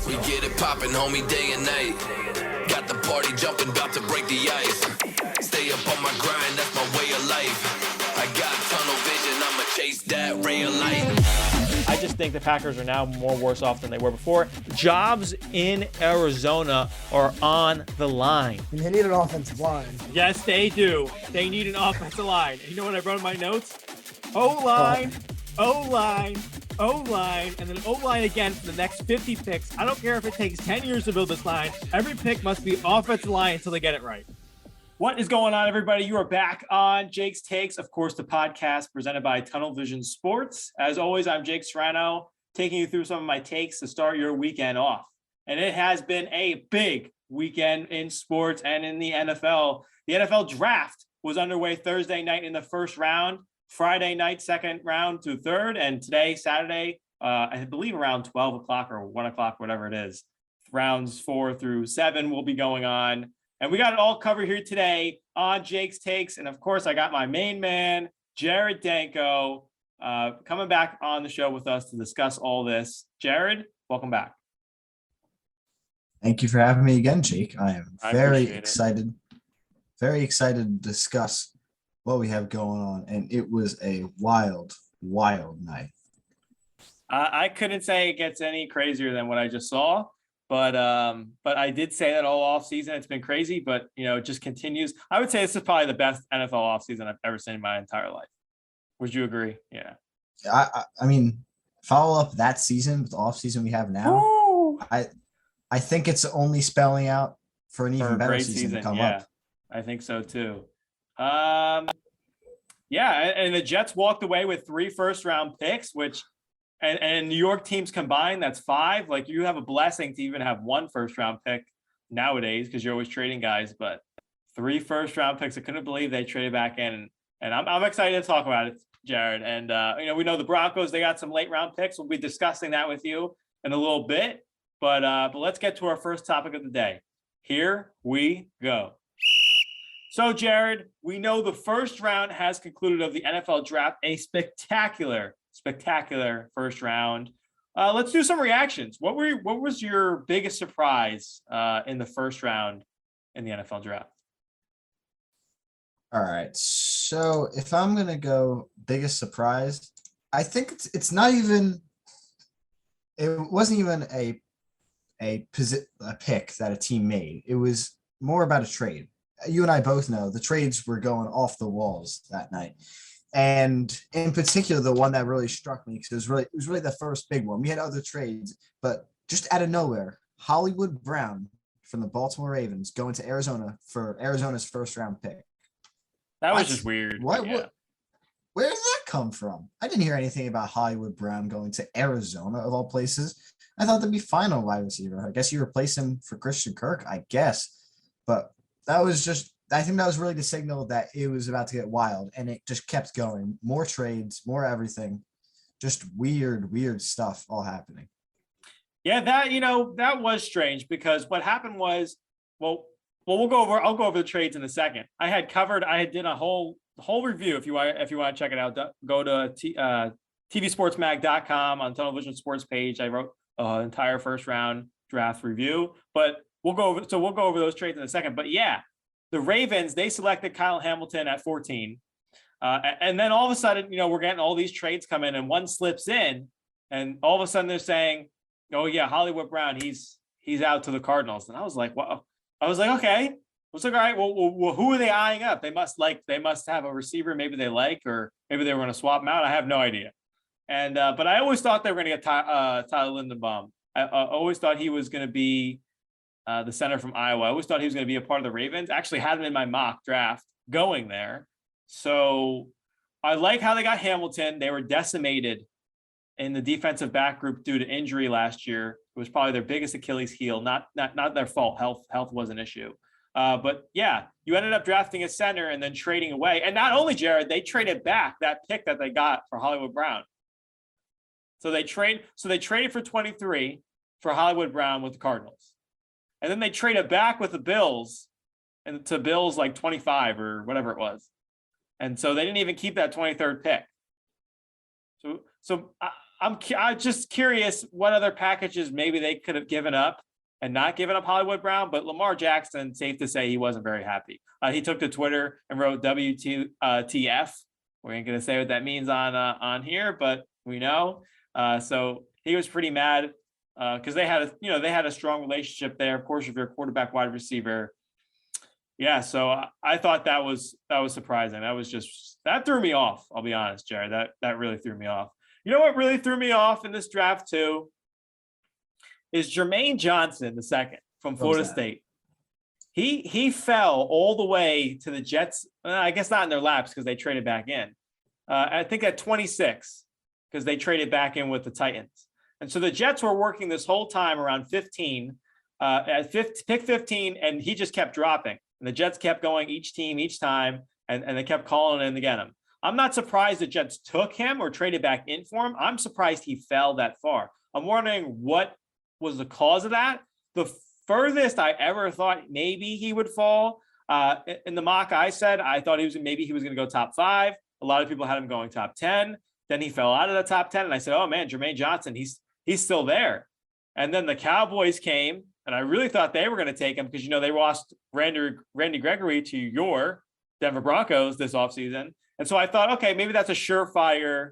We get it poppin', homie, day and night. Got the party jumping, about to break the ice. Stay up on my grind, that's my way of life. I got tunnel vision, I'ma chase that ray of light. I just think the Packers are now more worse off than they were before. Jobs in Arizona are on the line. And they need an offensive line. Yes, they do. They need an offensive line. And you know what I wrote in my notes? O-line, O-line, O-line, and then O-line again for the next 50 picks. I don't care if it takes 10 years to build this line. Every pick must be offensive line until they get it right. What is going on, everybody? You are back on Jake's Takes, of course, the podcast presented by Tunnel Vision Sports. As always, I'm Jake Serrano, taking you through some of my takes to start your weekend off. And it has been a big weekend in sports and in the NFL. The NFL draft was underway Thursday night in the first round, Friday night, second round to third, and today, Saturday, I believe around 12 o'clock or 1 o'clock, whatever it is, rounds 4 through 7 will be going on. And we got it all covered here today on Jake's Takes. And of course, I got my main man, Jared Danko, coming back on the show with us to discuss all this. Jared, welcome back. Thank you for having me again, Jake. I am very excited to discuss what we have going on. And it was a wild, wild night. I couldn't say it gets any crazier than what I just saw. But I did say that all off season it's been crazy, but it just continues. I would say this is probably the best NFL off season I've ever seen in my entire life. Would you agree? Yeah. I mean, follow up that season with the off season we have now. Woo! I think it's only spelling out for an even better season to come up. I think so too. And the Jets walked away with 3 first-round picks, which. And New York teams combined, that's 5. Like, you have a blessing to even have 1 first-round pick nowadays because you're always trading guys. But 3 first-round picks, I couldn't believe they traded back in. And I'm excited to talk about it, Jared. And, we know the Broncos, they got some late-round picks. We'll be discussing that with you in a little bit. But let's get to our first topic of the day. Here we go. So, Jared, we know the first round has concluded of the NFL draft, a spectacular first round. Let's do some reactions. What was your biggest surprise in the first round in the NFL draft? All right. So if I'm going to go biggest surprise, I think it wasn't even a pick that a team made. It was more about a trade. You and I both know the trades were going off the walls that night. And in particular, the one that really struck me, because it was really the first big one. We had other trades, but just out of nowhere, Hollywood Brown from the Baltimore Ravens going to Arizona for Arizona's first round pick. That was just weird. Where did that come from? I didn't hear anything about Hollywood Brown going to Arizona, of all places. I thought that'd be fine on wide receiver. I guess you replace him for Christian Kirk, I guess. But that was just, I think that was really the signal that it was about to get wild, and it just kept going. More trades, more everything, just weird stuff all happening. Yeah, that was strange because what happened was, well, I'll go over the trades in a second. I did a whole review. If you want to check it out, go to tvsportsmag.com on Tunnel Vision Sports page. I wrote an entire first round draft review, but we'll go over those trades in a second. But yeah. The Ravens, they selected Kyle Hamilton at 14. And then all of a sudden, we're getting all these trades come in and one slips in. And all of a sudden they're saying, oh, yeah, Hollywood Brown, he's out to the Cardinals. And I was like, wow. I was like, okay. I was like, all right, well, who are they eyeing up? They must have a receiver maybe they like, or maybe they were going to swap him out. I have no idea. And but I always thought they were going to get Tyler Linderbaum. I always thought he was going to be the center from Iowa. I always thought he was going to be a part of the Ravens. Actually had him in my mock draft going there. So I like how they got Hamilton. They were decimated in the defensive back group due to injury last year. It was probably their biggest Achilles heel. Not their fault. Health was an issue. But yeah, you ended up drafting a center and then trading away. And not only, Jared, they traded back that pick that they got for Hollywood Brown. So they traded for 23 for Hollywood Brown with the Cardinals. And then they traded back with the Bills and to Bills like 25 or whatever it was. And so they didn't even keep that 23rd pick. So I'm just curious what other packages maybe they could have given up and not given up Hollywood Brown. But Lamar Jackson, safe to say, he wasn't very happy. He took to Twitter and wrote WTF. We ain't gonna say what that means on here, but we know. So he was pretty mad because they had a strong relationship there. Of course, if you're a quarterback wide receiver. Yeah, so I thought that was surprising. That threw me off. I'll be honest, Jared. That really threw me off. You know what really threw me off in this draft too is Jermaine Johnson, the second from Florida State. He fell all the way to the Jets. I guess not in their laps because they traded back in. I think at 26 because they traded back in with the Titans. And so the Jets were working this whole time around 15, pick 15, and he just kept dropping. And the Jets kept going each team, each time, and they kept calling in to get him. I'm not surprised the Jets took him or traded back in for him. I'm surprised he fell that far. I'm wondering what was the cause of that. The furthest I ever thought maybe he would fall, in the mock I said, I thought he was going to go top 5. A lot of people had him going top 10. Then he fell out of the top 10. And I said, oh man, Jermaine Johnson, he's still there. And then the Cowboys came, and I really thought they were going to take him because, they lost Randy Gregory to your Denver Broncos this offseason. And so I thought, okay, maybe that's a surefire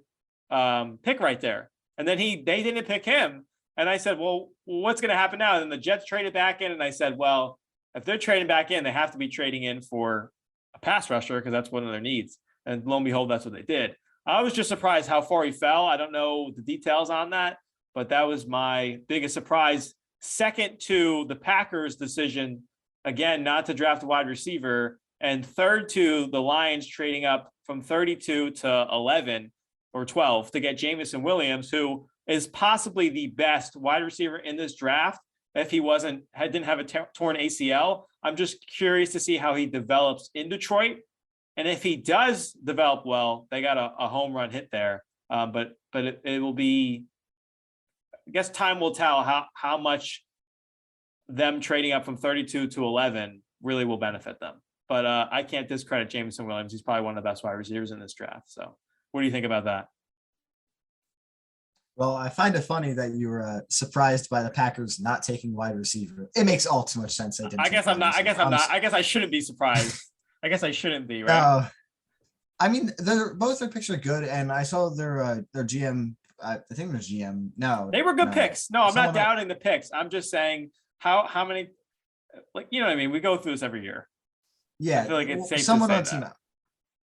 pick right there. And then they didn't pick him. And I said, well, what's going to happen now? And the Jets traded back in. And I said, well, if they're trading back in, they have to be trading in for a pass rusher because that's one of their needs. And lo and behold, that's what they did. I was just surprised how far he fell. I don't know the details on that, but that was my biggest surprise. Second to the Packers' decision, again, not to draft a wide receiver. And third to the Lions trading up from 32 to 11 or 12 to get Jameson Williams, who is possibly the best wide receiver in this draft. If he didn't have a torn ACL, I'm just curious to see how he develops in Detroit. And if he does develop well, they got a home run hit there. But it will be, I guess time will tell how much them trading up from 32 to 11 really will benefit them. But I can't discredit Jameson Williams. He's probably one of the best wide receivers in this draft. So what do you think about that? Well, I find it funny that you were surprised by the Packers not taking wide receiver. It makes all too much sense. I guess I'm not. I guess I shouldn't be surprised. I guess I shouldn't be, right? I mean, both their picks are good, and I saw their GM. I think their GM. No, they were good picks. No, I'm not doubting the picks. I'm just saying how many, like, you know what I mean? We go through this every year. Yeah, I feel like it's safe someone to on say team.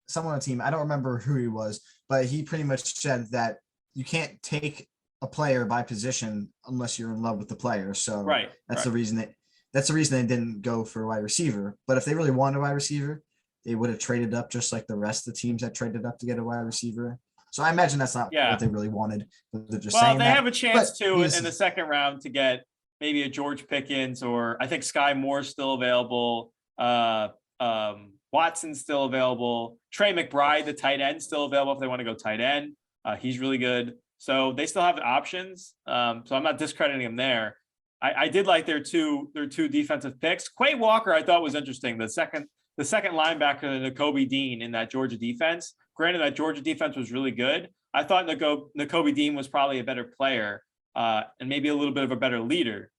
Someone on team. I don't remember who he was, but he pretty much said that you can't take a player by position unless you're in love with the player. So that's the reason they didn't go for a wide receiver. But if they really wanted a wide receiver, they would have traded up just like the rest of the teams that traded up to get a wide receiver. So I imagine that's not what they really wanted. But they're just saying they that. have a chance in the second round to get maybe a George Pickens, or I think Sky Moore's still available. Watson's still available. Trey McBride, the tight end, still available if they want to go tight end. He's really good. So they still have options. So I'm not discrediting him there. I did like their two defensive picks. Quay Walker, I thought was interesting. The second linebacker, Nakobe Dean in that Georgia defense. Granted, that Georgia defense was really good. I thought Nakobe Dean was probably a better player and maybe a little bit of a better leader.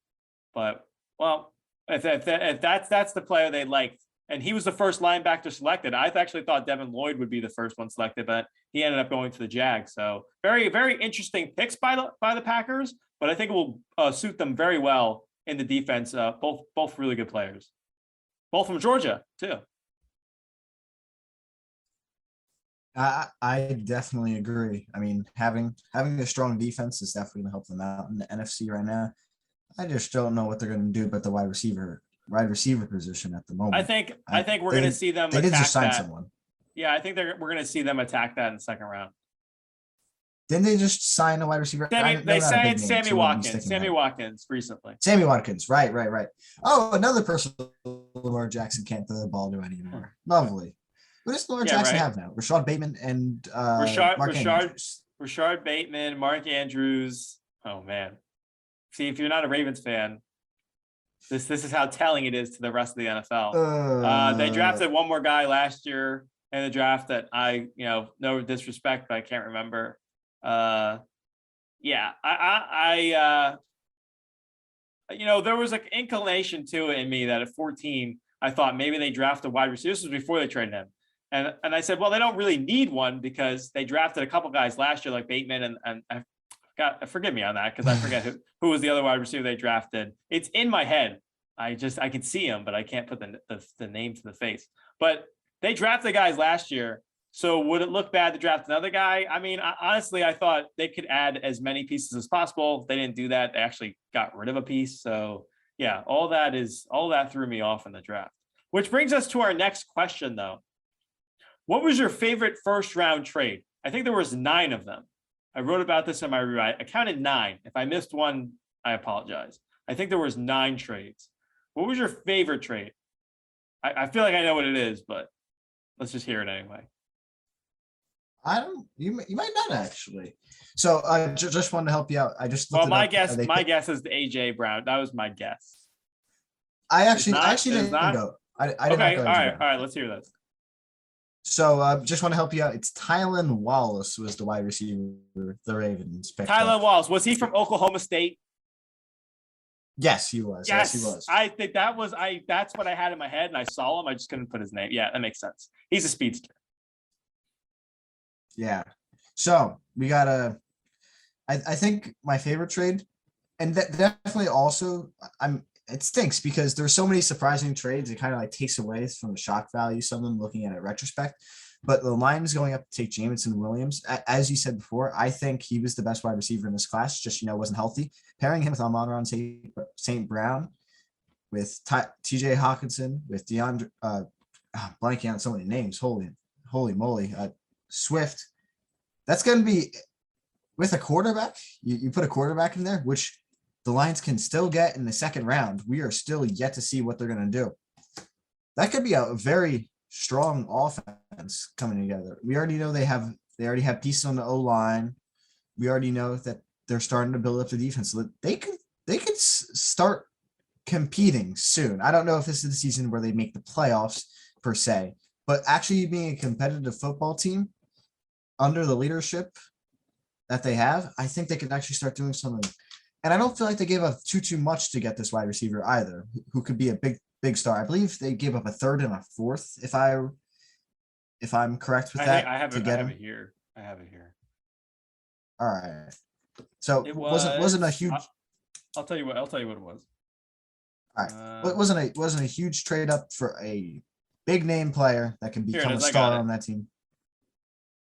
But well, if that's the player they liked, and he was the first linebacker selected. I actually thought Devin Lloyd would be the first one selected, but he ended up going to the Jags. So very, very interesting picks by the Packers, but I think it will suit them very well in the defense. Both really good players, both from Georgia too. I definitely agree. I mean, having a strong defense is definitely going to help them out in the NFC right now. I just don't know what they're going to do about the wide receiver position at the moment. I think we're going to see them. They did just sign someone. Yeah, I think we're going to see them attack that in the second round. Didn't they just sign a wide receiver? They signed Sammy Watkins. Sammy Watkins recently. Sammy Watkins, right. Oh, another person Lamar Jackson can't throw the ball to anymore. Lovely. Who does Lamar Jackson have now? Rashad Bateman and Mark Andrews. Rashad Bateman, Mark Andrews. Oh man. See, if you're not a Ravens fan, this is how telling it is to the rest of the NFL. They drafted one more guy last year in the draft that no disrespect, but I can't remember. Yeah, there was an inclination to it in me that at 14, I thought maybe they draft a wide receiver. This was before they traded him. And I said, well, they don't really need one because they drafted a couple guys last year, like Bateman and I forgive me on that because I forget who was the other wide receiver they drafted. It's in my head. I can see him, but I can't put the name to the face. But they drafted guys last year. So would it look bad to draft another guy? I mean, honestly, I thought they could add as many pieces as possible. They didn't do that. They actually got rid of a piece. So yeah, all that threw me off in the draft. Which brings us to our next question, though. What was your favorite first round trade? I think there was 9 of them. I wrote about this in my rewrite. I counted 9. If I missed one, I apologize. I think there was 9 trades. What was your favorite trade? I feel like I know what it is, but let's just hear it anyway. You might not actually. So I just wanted to help you out. I just looked my guess is the AJ Brown. That was my guess. I actually didn't go. I did not go. All right. Let's hear this. So just want to help you out. It's Tylan Wallace was the wide receiver the Ravens picked. Tylan Wallace, was he from Oklahoma State? Yes, he was. Yes, he was. I think that's what I had in my head, and I saw him. I just couldn't put his name. Yeah, that makes sense. He's a speedster. Yeah. So we got I think my favorite trade, and that definitely also it stinks because there's so many surprising trades. It kind of like takes away from the shock value, some of them looking at it retrospect. But the Lions going up to take Jameson Williams, as you said before, I think he was the best wide receiver in this class, just, wasn't healthy. Pairing him with Amon-Ra St. Brown, with TJ Hawkinson, with DeAndre, blanking on so many names, holy moly, Swift. That's going to be, with a quarterback, you put a quarterback in there, which the Lions can still get in the second round. We are still yet to see what they're going to do. That could be a very strong offense coming together. We already know they already have pieces on the O-line. We already know that they're starting to build up the defense. So they could start competing soon. I don't know if this is the season where they make the playoffs per se, but actually being a competitive football team under the leadership that they have, I think they could actually start doing something. And I don't feel like they gave up too much to get this wide receiver either, who could be a big star. I believe they gave up a 3rd and a 4th, if I'm correct with that. I have it here. All right. So it wasn't a huge. I'll tell you what it was. All right. It wasn't a huge trade up for a big name player that can become a star on that team.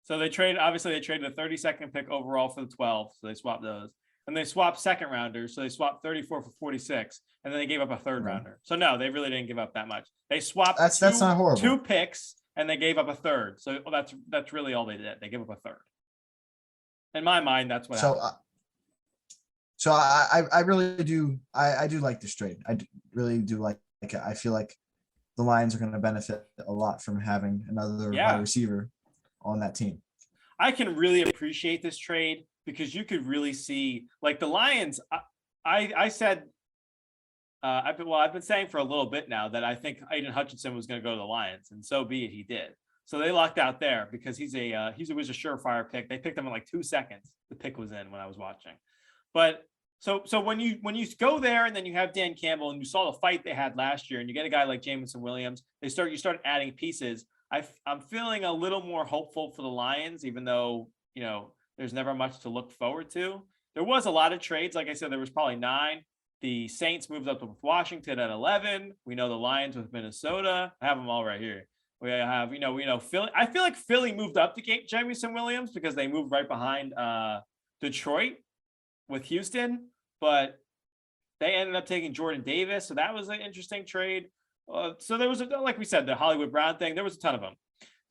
So they traded a 32nd pick overall for the 12. So they swapped those. And they swapped second rounders. So they swapped 34 for 46. And then they gave up a 3rd rounder. So no, they really didn't give up that much. They swapped that's not horrible. 2 picks and they gave up a 3rd. So that's really all they did. They gave up a 3rd. In my mind, that's what happened. So I really do. I do like this trade. Really do like it. I feel like the Lions are going to benefit a lot from having another wide receiver on that team. I can really appreciate this trade because you could really see, like, the Lions. I said, I've been saying for a little bit now that I think Aiden Hutchinson was going to go to the Lions, and so be it. He did. So they lucked out there because he was a surefire pick. They picked him in like 2 seconds. The pick was in when I was watching. But so when you go there and then you have Dan Campbell and you saw the fight they had last year and you get a guy like Jameson Williams, you start adding pieces. I'm feeling a little more hopeful for the Lions, even though, there's never much to look forward to. There was a lot of trades. Like I said, there was probably 9. The Saints moved up with Washington at 11. We know the Lions with Minnesota. I have them all right here. We have, Philly. I feel like Philly moved up to get Jameson Williams because they moved right behind Detroit with Houston, but they ended up taking Jordan Davis. So that was an interesting trade. So there was, like we said, the Hollywood Brown thing. There was a ton of them.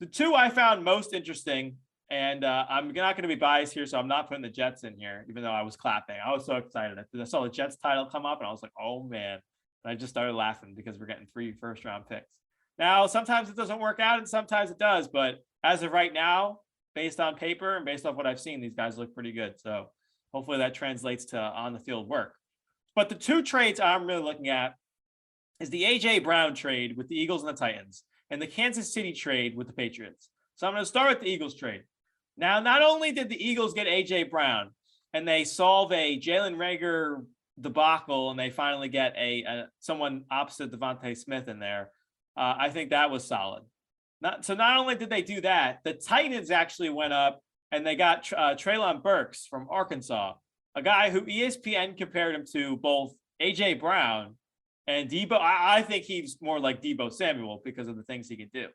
The 2 I found most interesting, and I'm not going to be biased here, so I'm not putting the Jets in here, even though I was clapping. I was so excited. I saw the Jets title come up, and I was like, oh, man. And I just started laughing because we're getting 3 first-round picks. Now, sometimes it doesn't work out and sometimes it does, but as of right now, based on paper and based off what I've seen, these guys look pretty good. So hopefully that translates to on the field work. But the 2 trades I'm really looking at is the AJ Brown trade with the Eagles and the Titans and the Kansas City trade with the Patriots. So I'm going to start with the Eagles trade. Now, not only did the Eagles get AJ Brown, and they solve a Jalen Reagor debacle, and they finally get someone opposite Devontae Smith in there, I think that was solid. Not only did they do that, the Titans actually went up and they got Treylon Burks from Arkansas, a guy who ESPN compared him to both A.J. Brown and Debo. I think he's more like Debo Samuel because of the things he can do.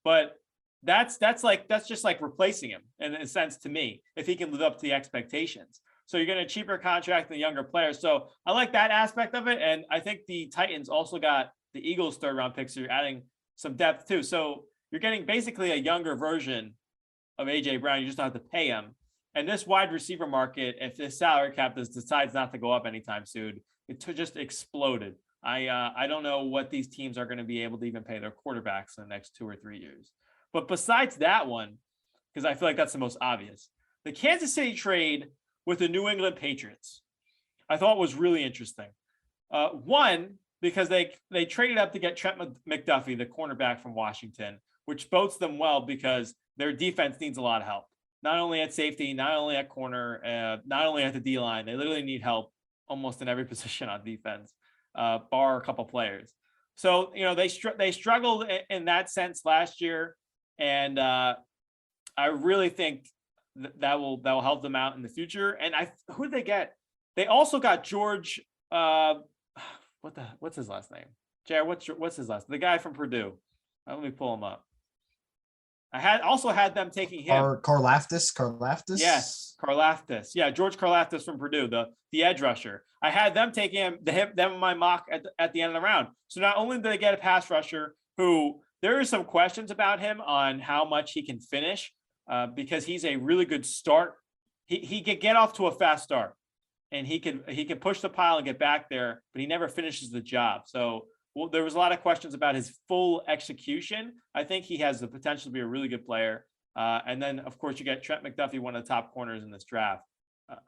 But that's just like replacing him in a sense to me, if he can live up to the expectations. So you're getting a cheaper contract than younger players. So I like that aspect of it. And I think the Titans also got the Eagles' third-round picks, so you're adding some depth too. So you're getting basically a younger version of A.J. Brown. You just don't have to pay him. And this wide receiver market, if this salary cap decides not to go up anytime soon, it just exploded. I don't know what these teams are going to be able to even pay their quarterbacks in the next 2 or 3 years. But besides that one, because I feel like that's the most obvious, the Kansas City trade with the New England Patriots, I thought was really interesting. One, because they traded up to get Trent McDuffie, the cornerback from Washington, which bodes them well because their defense needs a lot of help. Not only at safety, not only at corner, not only at the D-line. They literally need help almost in every position on defense, bar a couple players. So, they struggled in that sense last year. And I really think that will help them out in the future. And who did they get? They also got George. What's his last name? Jared, what's his last? The guy from Purdue. Let me pull him up. I also had them taking him. Karlaftis. Yes, Karlaftis. Yeah, George Karlaftis from Purdue, the edge rusher. I had them taking them in my mock at the end of the round. So not only did they get a pass rusher who there are some questions about him on how much he can finish, because he's a really good start. He could get off to a fast start, and he can push the pile and get back there, but he never finishes the job. So there was a lot of questions about his full execution. I think he has the potential to be a really good player. And then, of course, you get Trent McDuffie, one of the top corners in this draft.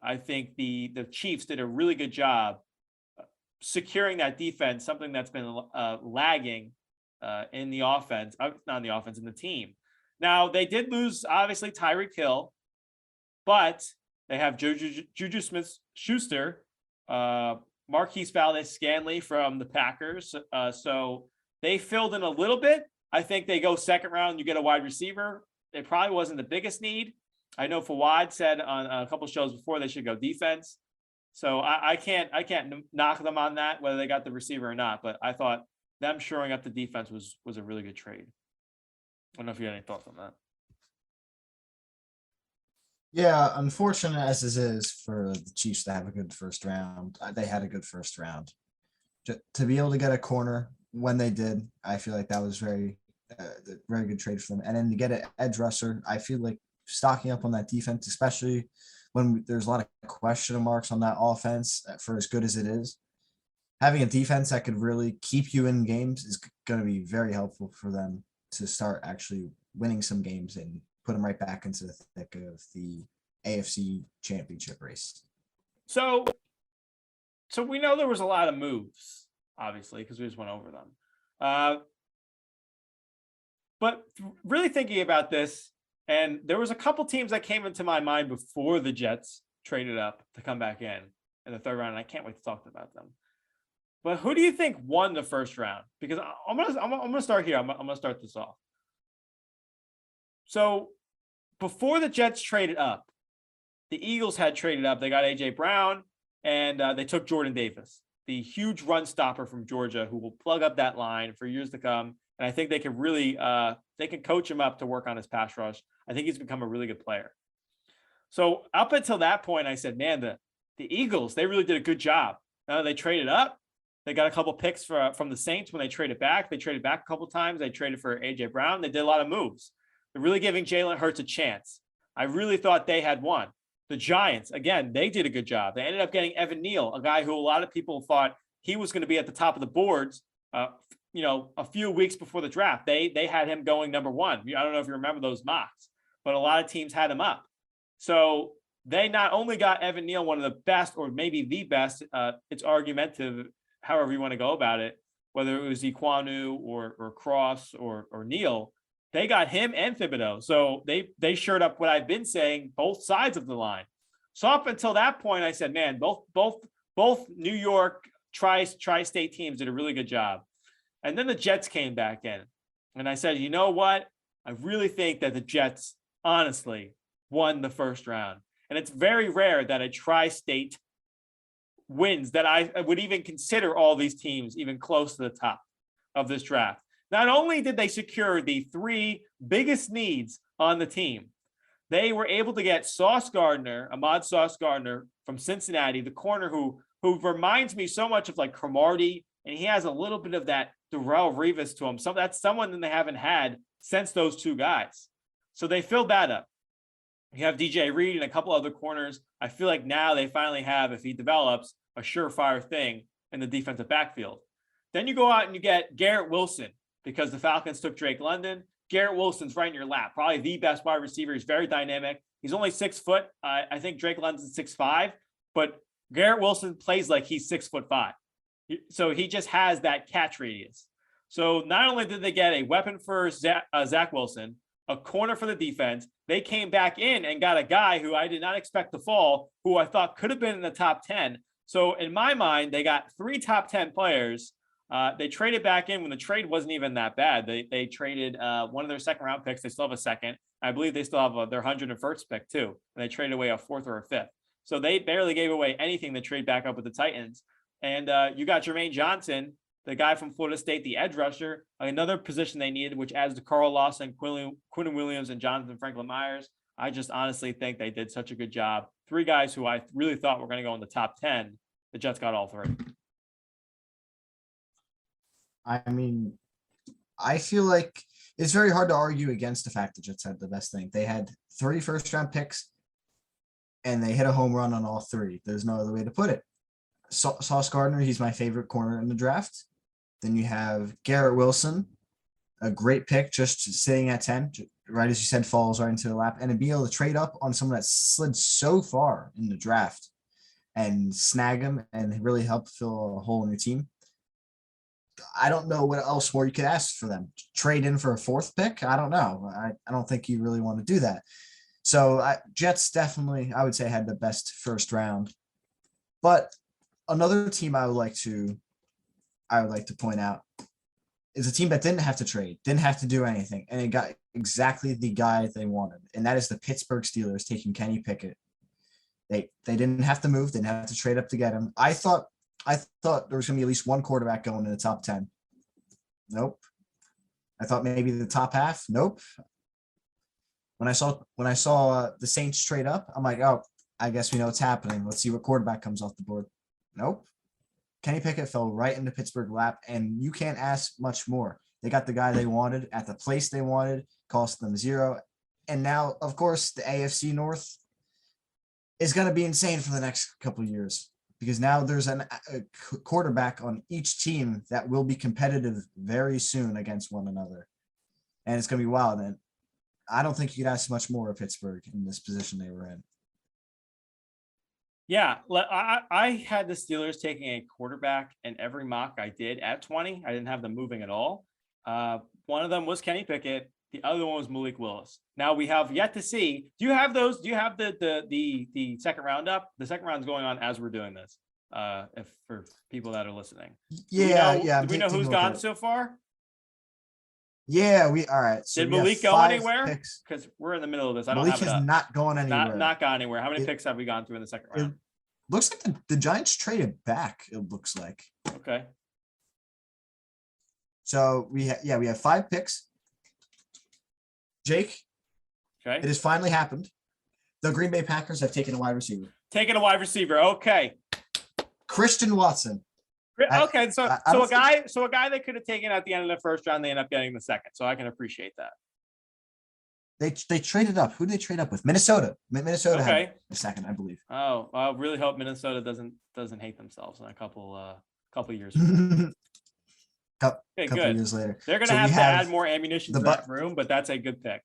I think the Chiefs did a really good job securing that defense, something that's been lagging in the offense, not in the offense, in the team. Now, they did lose, obviously, Tyreek Hill, but they have Juju Smith-Schuster, Marquise Valdes-Scantling from the Packers. So they filled in a little bit. I think they go second round, you get a wide receiver. It probably wasn't the biggest need. I know Fawad said on a couple of shows before they should go defense. So I can't knock them on that, whether they got the receiver or not. But I thought them shoring up the defense was a really good trade. I don't know if you had any thoughts on that. Yeah, unfortunate as it is for the Chiefs to have a good first round. They had a good first round. To be able to get a corner when they did, I feel like that was very good trade for them. And then to get an edge rusher, I feel like stocking up on that defense, especially when there's a lot of question marks on that offense for as good as it is. Having a defense that could really keep you in games is going to be very helpful for them to start actually winning some games and put them right back into the thick of the AFC championship race. So we know there was a lot of moves, obviously, because we just went over them. But really thinking about this, and there was a couple teams that came into my mind before the Jets traded up to come back in the third round, and I can't wait to talk about them. But who do you think won the first round? Because I'm gonna start here. I'm gonna start this off. So before the Jets traded up, the Eagles had traded up. They got A.J. Brown, and they took Jordan Davis, the huge run stopper from Georgia, who will plug up that line for years to come. And I think they can really they can coach him up to work on his pass rush. I think he's become a really good player. So up until that point, I said, man, the Eagles, they really did a good job. They traded up. They got a couple picks from the Saints when they traded back. They traded back a couple times. They traded for A.J. Brown. They did a lot of moves. They're really giving Jalen Hurts a chance. I really thought they had won. The Giants, again, they did a good job. They ended up getting Evan Neal, a guy who a lot of people thought he was going to be at the top of the boards, a few weeks before the draft. They had him going number one. I don't know if you remember those mocks, but a lot of teams had him up. So they not only got Evan Neal, one of the best, or maybe the best, it's argumentative, however you want to go about it, whether it was Ekwonu or Cross or Neal, they got him and Thibodeau. So they shored up what I've been saying, both sides of the line. So up until that point, I said, man, both New York tri-state teams did a really good job. And then the Jets came back in. And I said, you know what? I really think that the Jets honestly won the first round. And it's very rare that a tri-state wins, that I would even consider all these teams even close to the top of this draft. Not only did they secure the 3 biggest needs on the team, they were able to get Ahmad Sauce Gardner from Cincinnati, the corner who reminds me so much of like Cromartie, and he has a little bit of that Darrelle Revis to him. So that's someone that they haven't had since those 2 guys. So they filled that up. You have DJ Reed and a couple other corners. I feel like now they finally have, if he develops, a surefire thing in the defensive backfield. Then you go out and you get Garrett Wilson because the Falcons took Drake London. Garrett Wilson's right in your lap, probably the best wide receiver. He's very dynamic. He's only 6 foot. I think Drake London's 6'5", but Garrett Wilson plays like he's 6'5". So he just has that catch radius. So not only did they get a weapon for Zach Wilson, a corner for the defense, they came back in and got a guy who I did not expect to fall, who I thought could have been in the top 10. So in my mind, they got 3 top 10 players. They traded back in when the trade wasn't even that bad. They traded one of their second round picks. They still have a second. I believe they still have their 101st pick too. And they traded away a 4th or a 5th. So they barely gave away anything to trade back up with the Titans. And you got Jermaine Johnson, the guy from Florida State, the edge rusher, another position they needed, which adds to Carl Lawson, Quinn Williams, and Jonathan Franklin Myers. I just honestly think they did such a good job. 3 guys who I really thought were going to go in the top 10. The Jets got all 3. I mean, I feel like it's very hard to argue against the fact the Jets had the best thing. They had 3 first-round picks, and they hit a home run on all 3. There's no other way to put it. Sauce Gardner, he's my favorite corner in the draft. Then you have Garrett Wilson, a great pick, just sitting at 10, right as you said, falls right into the lap, and to be able to trade up on someone that slid so far in the draft and snag him and really help fill a hole in your team. I don't know what else more you could ask for them. Trade in for a 4th pick? I don't know. I don't think you really want to do that. So Jets definitely, I would say, had the best first round. But another team I would like to point out is a team that didn't have to trade, didn't have to do anything, and it got exactly the guy they wanted, and that is the Pittsburgh Steelers taking Kenny Pickett. They didn't have to move, didn't have to trade up to get him. I thought there was going to be at least one quarterback going in the top 10. Nope. I thought maybe the top half. Nope. When I saw the Saints trade up, I'm like, oh, I guess we know what's happening. Let's see what quarterback comes off the board. Nope. Kenny Pickett fell right into Pittsburgh lap, and you can't ask much more. They got the guy they wanted at the place they wanted, cost them 0. And now, of course, the AFC North is going to be insane for the next couple of years, because now there's a quarterback on each team that will be competitive very soon against one another. And it's going to be wild. And I don't think you could ask much more of Pittsburgh in this position they were in. Yeah, I had the Steelers taking a quarterback in every mock I did at 20. I didn't have them moving at all. One of them was Kenny Pickett. The other one was Malik Willis. Now we have yet to see. Do you have those? Do you have the second round up? The second round's going on as we're doing this. If for people that are listening. Yeah. Do we know who's gone so far? Yeah, all right. So did Malik go anywhere? Because we're in the middle of this. I don't Malik have it has not gone anywhere. Not gone anywhere. How many picks have we gone through in the second round? Looks like the Giants traded back. It looks like. Okay. So we have 5 picks. Jake. Okay. It has finally happened. The Green Bay Packers have taken a wide receiver. Okay. Christian Watson. Okay, so a guy they could have taken at the end of the first round, they end up getting the second. So I can appreciate that. They traded up. Who did they trade up with? Minnesota. Minnesota had the second, I believe. Oh, I really hope Minnesota doesn't hate themselves in a couple years. Couple years later. They're going to have to add more ammunition to that room, but that's a good pick.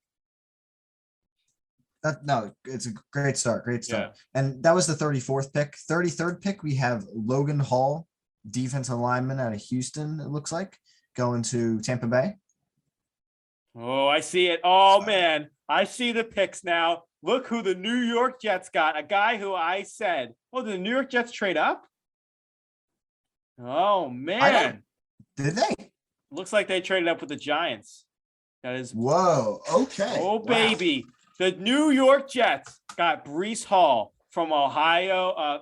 No, it's a great start. Yeah. And that was the 34th pick. 33rd pick, we have Logan Hall, defensive lineman out of Houston, it looks like, going to Tampa Bay. Oh, I see it. Oh, man. I see the picks now. look who the New York Jets got. A guy who I said, oh, did the New York Jets trade up? Oh, man. Did they? Looks like they traded up with the Giants. That is. Whoa. Okay. Oh, Wow. baby. The New York Jets got Breece Hall from Iowa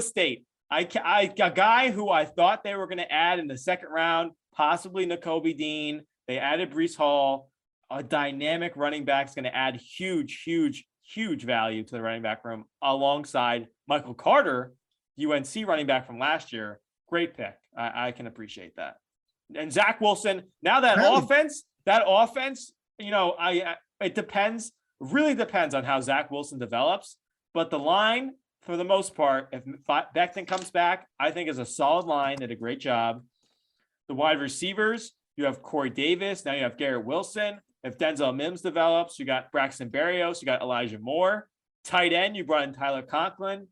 State. A guy who I thought they were going to add in the second round, possibly Nakobe Dean. They added Breece Hall. A dynamic running back is going to add huge value to the running back room alongside Michael Carter, UNC running back from last year. Great pick. I can appreciate that. And Zach Wilson. Now that offense, it depends. Really depends on how Zach Wilson develops. But the line, for the most part, if Becton comes back, I think is a solid line. Did a great job. The wide receivers, you have Corey Davis. Now you have Garrett Wilson. If Denzel Mims develops, you got Braxton Berrios. You got Elijah Moore. Tight end, you brought in Tyler Conklin.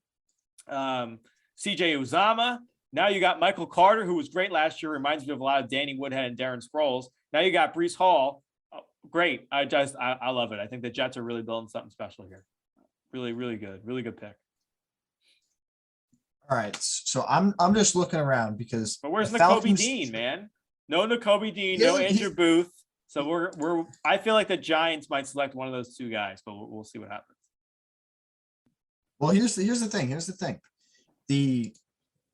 CJ Uzama. Now you got Michael Carter, who was great last year. Reminds me of a lot of Danny Woodhead and Darren Sproles. Now you got Breece Hall. Great. I love it. I think the Jets are really building something special here. Really, really good. Really good pick. All right. So I'm just looking around because. But where's Nakobe Dean, man? No Nakobe Dean, no Andrew Booth. So I feel like the Giants might select one of those two guys, but we'll see what happens. Well, here's the thing.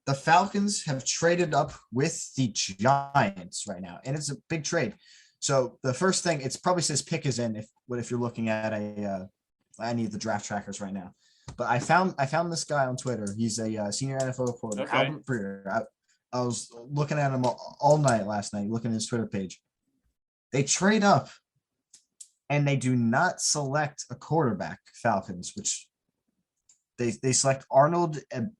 The Falcons have traded up with the Giants right now, and it's a big trade. So the first thing, it probably says pick is in if you're looking at I need the draft trackers right now. But I found this guy on Twitter. He's a senior NFL reporter, okay. Albert Breer. I was looking at him all night last night, looking at his Twitter page. They trade up, and they do not select a quarterback, Falcons, which they select Arnold. I'm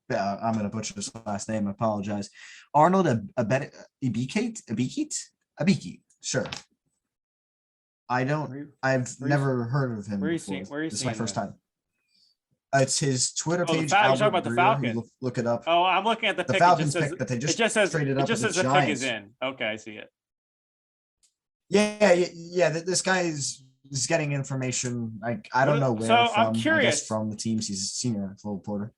going to butcher his last name. I apologize. Arnold Abikit. Sure. I've never heard of him. Where are you before. seeing? This is my first time. It's his Twitter page. You're talking about the Falcons. Look it up. Oh, I'm looking at the pick. Falcons pick that they just traded up. It just says the pick is in. Okay, I see it. Yeah. This guy is getting information. I don't know where. So from. I'm curious. I guess from the teams. He's a senior reporter.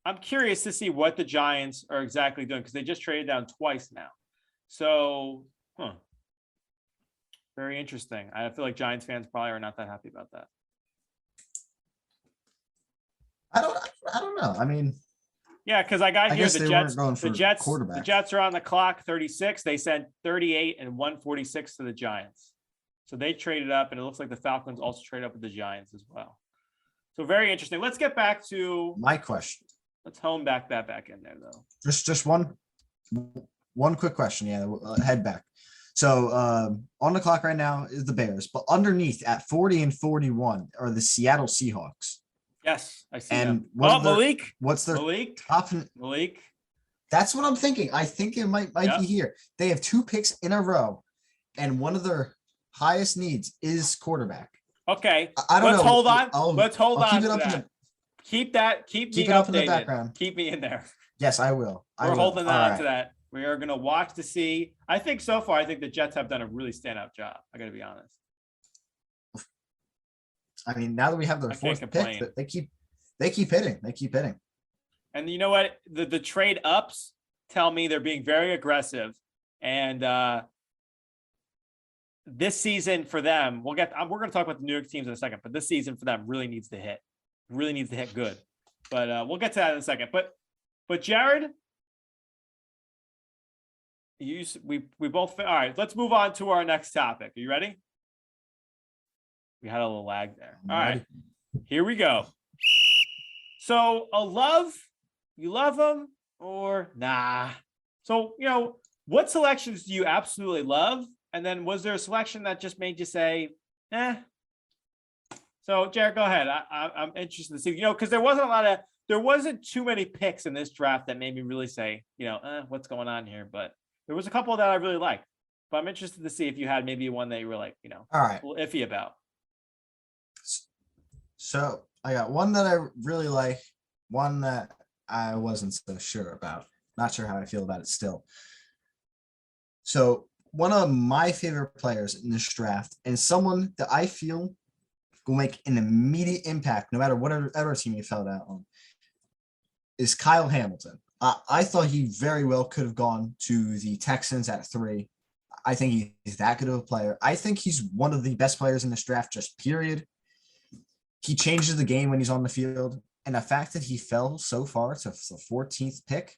I'm curious to see what the Giants are exactly doing because they just traded down twice now. So, very interesting. I feel like Giants fans probably are not that happy about that. I don't know. I mean, yeah, because I got here the Jets are on the clock 36. They sent 38 and 146 to the Giants. So they traded up, and it looks like the Falcons also traded up with the Giants as well. So very interesting. Let's get back to my question. Let's hone back in there though. Just one quick question. Yeah, head back. So on the clock right now is the Bears, but underneath at 40 and 41 are the Seattle Seahawks. Yes, I see. And Malik. What's their Malik? top? Malik. That's what I'm thinking. I think it might be here. They have 2 picks in a row, and one of their highest needs is quarterback. Okay. I don't know. Hold on. Let's hold on to that. Keep me it up updated. in the background. Keep me in there. Yes, I will. We're holding on to that. We are going to watch to see. I think so far, I think the Jets have done a really standout job. I got to be honest. I mean, now that we have their 4th pick, they keep hitting. They keep hitting. And you know what? The trade ups tell me they're being very aggressive. And this season for them, we're going to talk about the New York teams in a second, but this season for them really needs to hit. Really needs to hit good. But we'll get to that in a second. But Jared, we both all right. Let's move on to our next topic. Are you ready? We had a little lag there. All right, here we go. So you love them or nah? So what selections do you absolutely love? And then was there a selection that just made you say, eh? So Jared, go ahead. I'm interested to see, because there wasn't too many picks in this draft that made me really say, what's going on here? But there was a couple that I really liked. But I'm interested to see if you had maybe one that you were like, all right, a little iffy about. So I got one that I really like, one that I wasn't so sure about. Not sure how I feel about it still. So one of my favorite players in this draft, and someone that I feel will make an immediate impact no matter whatever team he fell out on, is Kyle Hamilton. I thought he very well could have gone to the Texans at 3. I think he's that good of a player. I think he's one of the best players in this draft, just period. He changes the game when he's on the field. And the fact that he fell so far to the 14th pick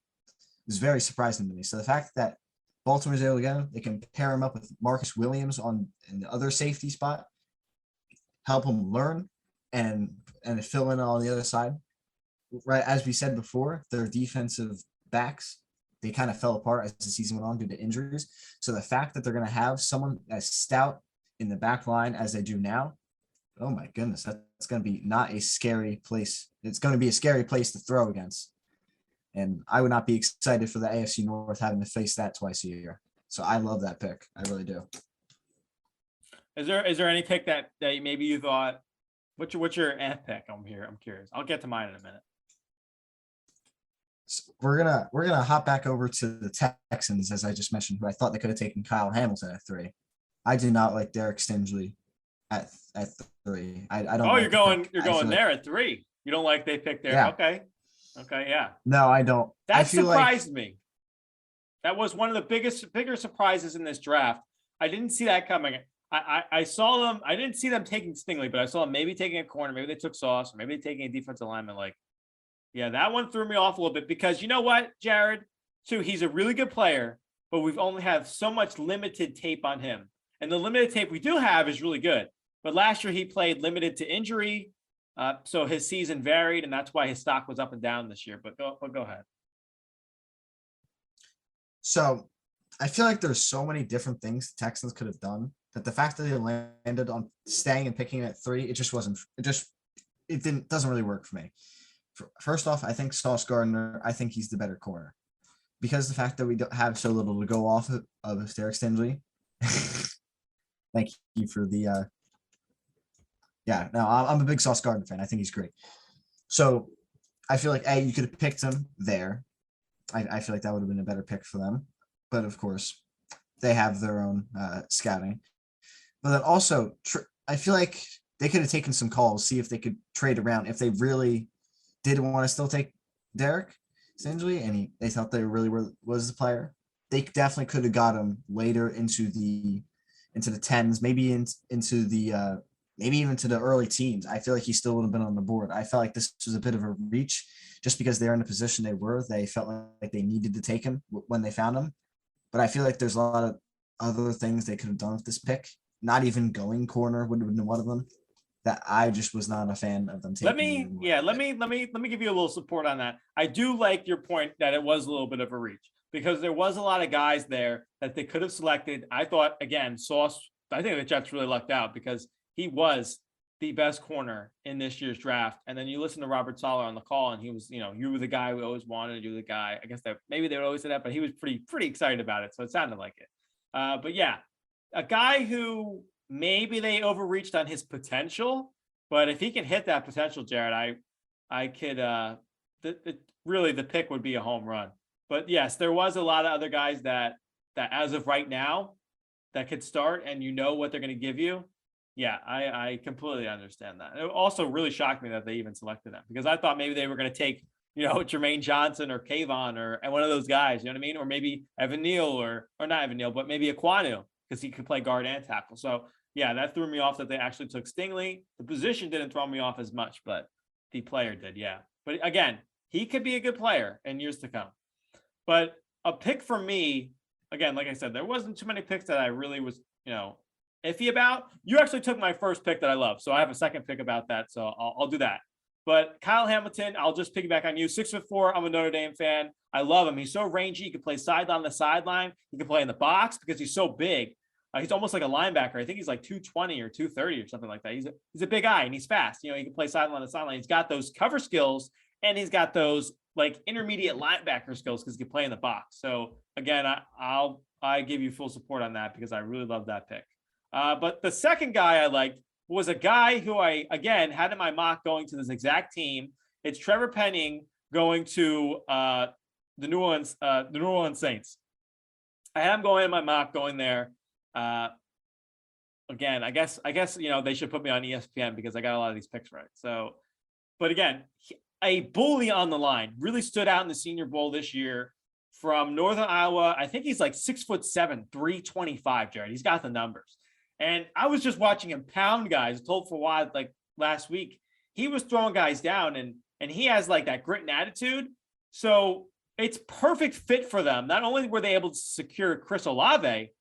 is very surprising to me. So the fact that Baltimore's able to get him, they can pair him up with Marcus Williams in the other safety spot, help him learn and fill in on the other side. Right, as we said before, their defensive backs, they kind of fell apart as the season went on due to injuries. So the fact that they're going to have someone as stout in the back line as they do now, oh my goodness, that's going to be not a scary place. It's going to be a scary place to throw against. And I would not be excited for the AFC North having to face that twice a year. So I love that pick. I really do. Is there any pick that maybe you thought, what's your F pick? I'm curious. I'll get to mine in a minute. So we're gonna hop back over to the Texans, as I just mentioned, who I thought they could have taken Kyle Hamilton at 3. I do not like Derek Stingley at 3. I don't. Oh, like you're going there at 3. You don't like they picked there. Yeah. Okay, yeah. No, I don't. That surprised me. That was one of the bigger surprises in this draft. I didn't see that coming. I saw them. I didn't see them taking Stingley, but I saw them maybe taking a corner. Maybe they took Sauce. Maybe they taking a defensive lineman. Like, yeah, that one threw me off a little bit because you know what, Jared? Too, he's a really good player, but we've only have so much limited tape on him. And the limited tape we do have is really good. But last year he played limited to injury. So his season varied, and that's why his stock was up and down this year. But go ahead. So I feel like there's so many different things the Texans could have done that the fact that they landed on staying and picking at 3, it doesn't really work for me. First off, I think Sauce Gardner, I think he's the better corner because the fact that we don't have so little to go off of Derek Stingley. Thank you for the, I'm a big Sauce Gardner fan. I think he's great. So I feel like, you could have picked him there. I feel like that would have been a better pick for them. But of course, they have their own scouting. But then also, I feel like they could have taken some calls, see if they could trade around if they really did want to still take Derek Stingley and they thought they really was the player. They definitely could have got him later into the 10s, maybe into the maybe even to the early teens. I feel like he still would have been on the board. I felt like this was a bit of a reach just because they're in the position they were. They felt like they needed to take him when they found him. But I feel like there's a lot of other things they could have done with this pick. Not even going corner would have been one of them. That I just was not a fan of them taking. Let me give you a little support on that. I do like your point that it was a little bit of a reach because there was a lot of guys there that they could have selected. I thought again, Sauce. I think the Jets really lucked out because he was the best corner in this year's draft. And then you listen to Robert Saleh on the call, and he was, you were the guy we always wanted. You were the guy. I guess that maybe they would always say that, but he was pretty excited about it. So it sounded like it. But yeah, a guy who maybe they overreached on his potential. But if he can hit that potential, Jared, I could really the pick would be a home run. But yes, there was a lot of other guys that as of right now that could start and what they're going to give you. Yeah, I completely understand that. It also really shocked me that they even selected them because I thought maybe they were going to take, Jermaine Johnson or Kayvon and one of those guys, you know what I mean? Or maybe Evan Neal or not Evan Neal, but maybe Aquanu because he could play guard and tackle. So yeah, that threw me off that they actually took Stingley. The position didn't throw me off as much, but the player did, yeah. But again, he could be a good player in years to come. But a pick for me, again, like I said, there wasn't too many picks that I really was, iffy about. You actually took my first pick that I love, so I have a second pick about that, so I'll do that. But Kyle Hamilton, I'll just piggyback on you. 6'4", I'm a Notre Dame fan. I love him. He's so rangy. He can play sideline to sideline. He can play in the box because he's so big. He's almost like a linebacker. I think he's like 220 or 230 or something like that. He's a big guy and he's fast. He can play sideline to sideline. He's got those cover skills and he's got those like intermediate linebacker skills because he can play in the box. So again, I give you full support on that because I really love that pick. But the second guy I liked was a guy who I again had in my mock going to this exact team. It's Trevor Penning going to the New Orleans Saints. I had him going in my mock going there. again, I guess they should put me on ESPN because I got a lot of these picks right. So, but again, a bully on the line really stood out in the Senior Bowl this year from Northern Iowa. I think he's like 6'7", 325. Jared, he's got the numbers. And I was just watching him pound guys. Told for wide like last week, he was throwing guys down, and he has like that grit and attitude. So it's perfect fit for them. Not only were they able to secure Chris Olave,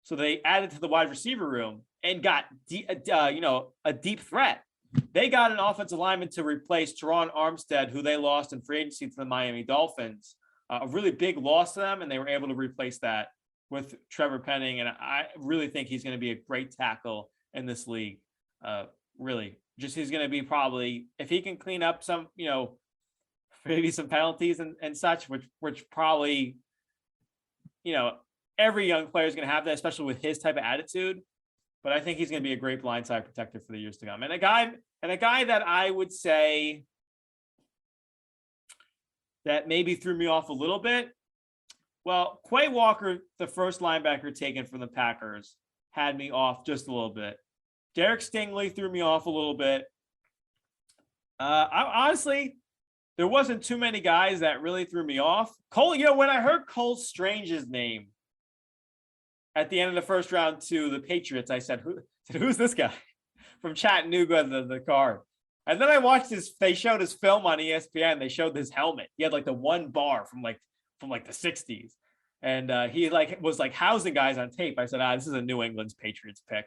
so they added to the wide receiver room and got a deep threat. They got an offensive lineman to replace Teron Armstead, who they lost in free agency to the Miami Dolphins. A really big loss to them, and they were able to replace that with Trevor Penning. And I really think he's going to be a great tackle in this league. Really, just he's going to be probably, if he can clean up some, maybe some penalties and such, which probably, every young player is going to have that, especially with his type of attitude. But I think he's going to be a great blindside protector for the years to come. And a guy that I would say that maybe threw me off a little bit. Well, Quay Walker, the first linebacker taken from the Packers, had me off just a little bit. Derek Stingley threw me off a little bit. Honestly, there wasn't too many guys that really threw me off. Cole, when I heard Cole Strange's name at the end of the first round to the Patriots, I said, who's this guy from Chattanooga, the card? And then I watched they showed his film on ESPN. They showed his helmet. He had like the one bar from the 60s. And he was housing guys on tape. I said, this is a New England's Patriots pick.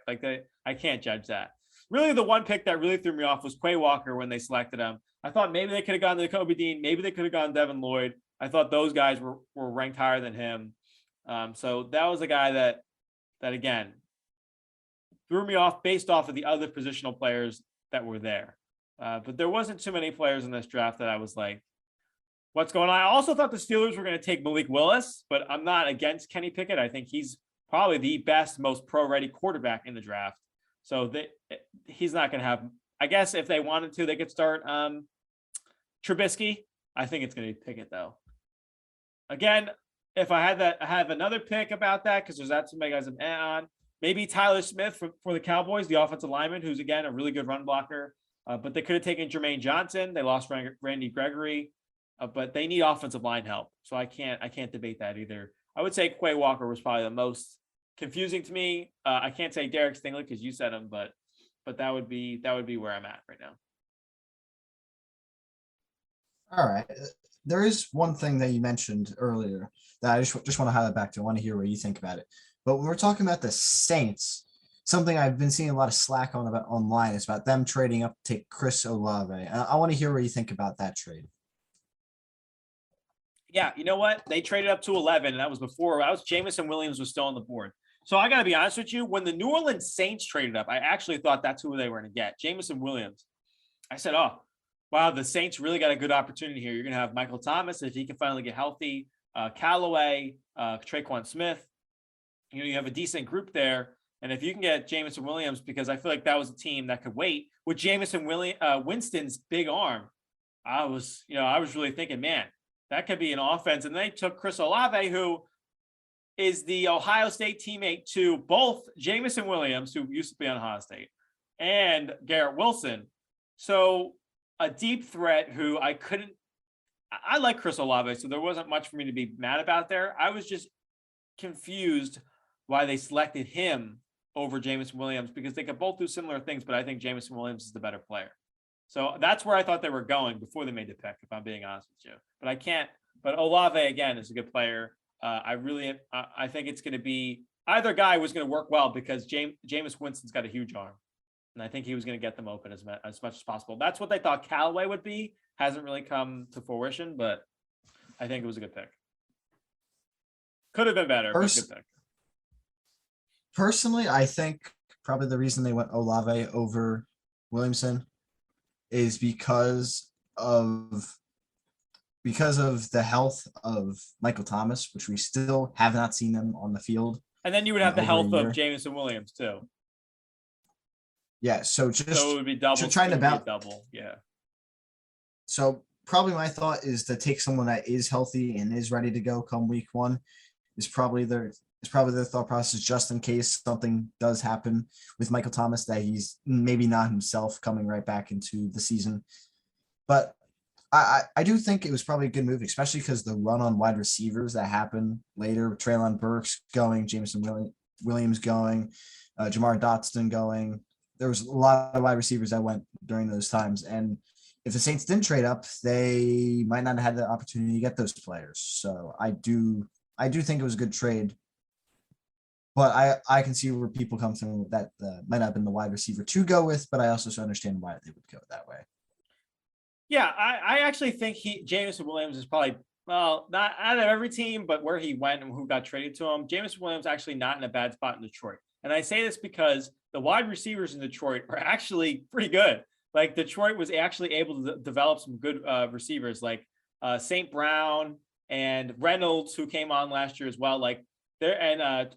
I can't judge that. Really, the one pick that really threw me off was Quay Walker when they selected him. I thought maybe they could have gone to Kobe Dean. Maybe they could have gone Devin Lloyd. I thought those guys were ranked higher than him. So that was a guy that again threw me off based off of the other positional players that were there. But there wasn't too many players in this draft that I was like, what's going on? I also thought the Steelers were going to take Malik Willis, but I'm not against Kenny Pickett. I think he's probably the best, most pro-ready quarterback in the draft. So he's not going to have, I guess if they wanted to, they could start Trubisky. I think it's going to be Pickett though. Again, if I have another pick about that, because there's that somebody guys I'm on. Maybe Tyler Smith for the Cowboys, the offensive lineman, who's again a really good run blocker. But they could have taken Jermaine Johnson. They lost Randy Gregory, but they need offensive line help. So I can't debate that either. I would say Quay Walker was probably the most confusing to me. I can't say Derek Stingley because you said him, but that would be where I'm at right now. All right. There is one thing that you mentioned earlier that I just want to highlight back to. I want to hear what you think about it. But when we're talking about the Saints, something I've been seeing a lot of slack on about online is about them trading up to take Chris Olave. I want to hear what you think about that trade. Yeah, you know what? They traded up to 11, and that was before Jameson Williams was still on the board. So I got to be honest with you. When the New Orleans Saints traded up, I actually thought that's who they were going to get, Jameson Williams. I said, oh, wow, the Saints really got a good opportunity here. You're going to have Michael Thomas, if he can finally get healthy, Callaway, Traquan Smith. You have a decent group there. And if you can get Jameson Williams, because I feel like that was a team that could wait with Jameson Winston's big arm, I was really thinking, man, that could be an offense. And they took Chris Olave, who is the Ohio State teammate to both Jameson Williams, who used to be on Ohio State, and Garrett Wilson. So a deep threat who I like Chris Olave, so there wasn't much for me to be mad about there. I was just confused why they selected him over Jameson Williams, because they could both do similar things, but I think Jameson Williams is the better player. So that's where I thought they were going before they made the pick, if I'm being honest with you. But Olave, again, is a good player. I think it's going to be, either guy was going to work well because Jameis Winston's got a huge arm. And I think he was going to get them open as much as possible. That's what they thought Callaway would be. Hasn't really come to fruition, but I think it was a good pick. Could have been better, but good pick. Personally, I think probably the reason they went Olave over Williamson is because of the health of Michael Thomas, which we still have not seen them on the field. And then you would have the health of Jameson Williams too. Yeah, so it would be double. Trying to balance double, yeah. So probably my thought is to take someone that is healthy and is ready to go come week one is probably probably the thought process just in case something does happen with Michael Thomas, that he's maybe not himself coming right back into the season. But I do think it was probably a good move, especially because the run on wide receivers that happened later, Treylon Burks going, Jameson Williams going, Jamar Dotson going. There was a lot of wide receivers that went during those times. And if the Saints didn't trade up, they might not have had the opportunity to get those players. So I do think it was a good trade. But I can see where people come from that might not have been the wide receiver to go with, but I also understand why they would go that way. Yeah, I actually think Jameson Williams is probably, well, not out of every team, but where he went and who got traded to him, Jameson Williams actually not in a bad spot in Detroit. And I say this because the wide receivers in Detroit are actually pretty good. Like Detroit was actually able to develop some good receivers like St. Brown and Reynolds, who came on last year as well. Like there, and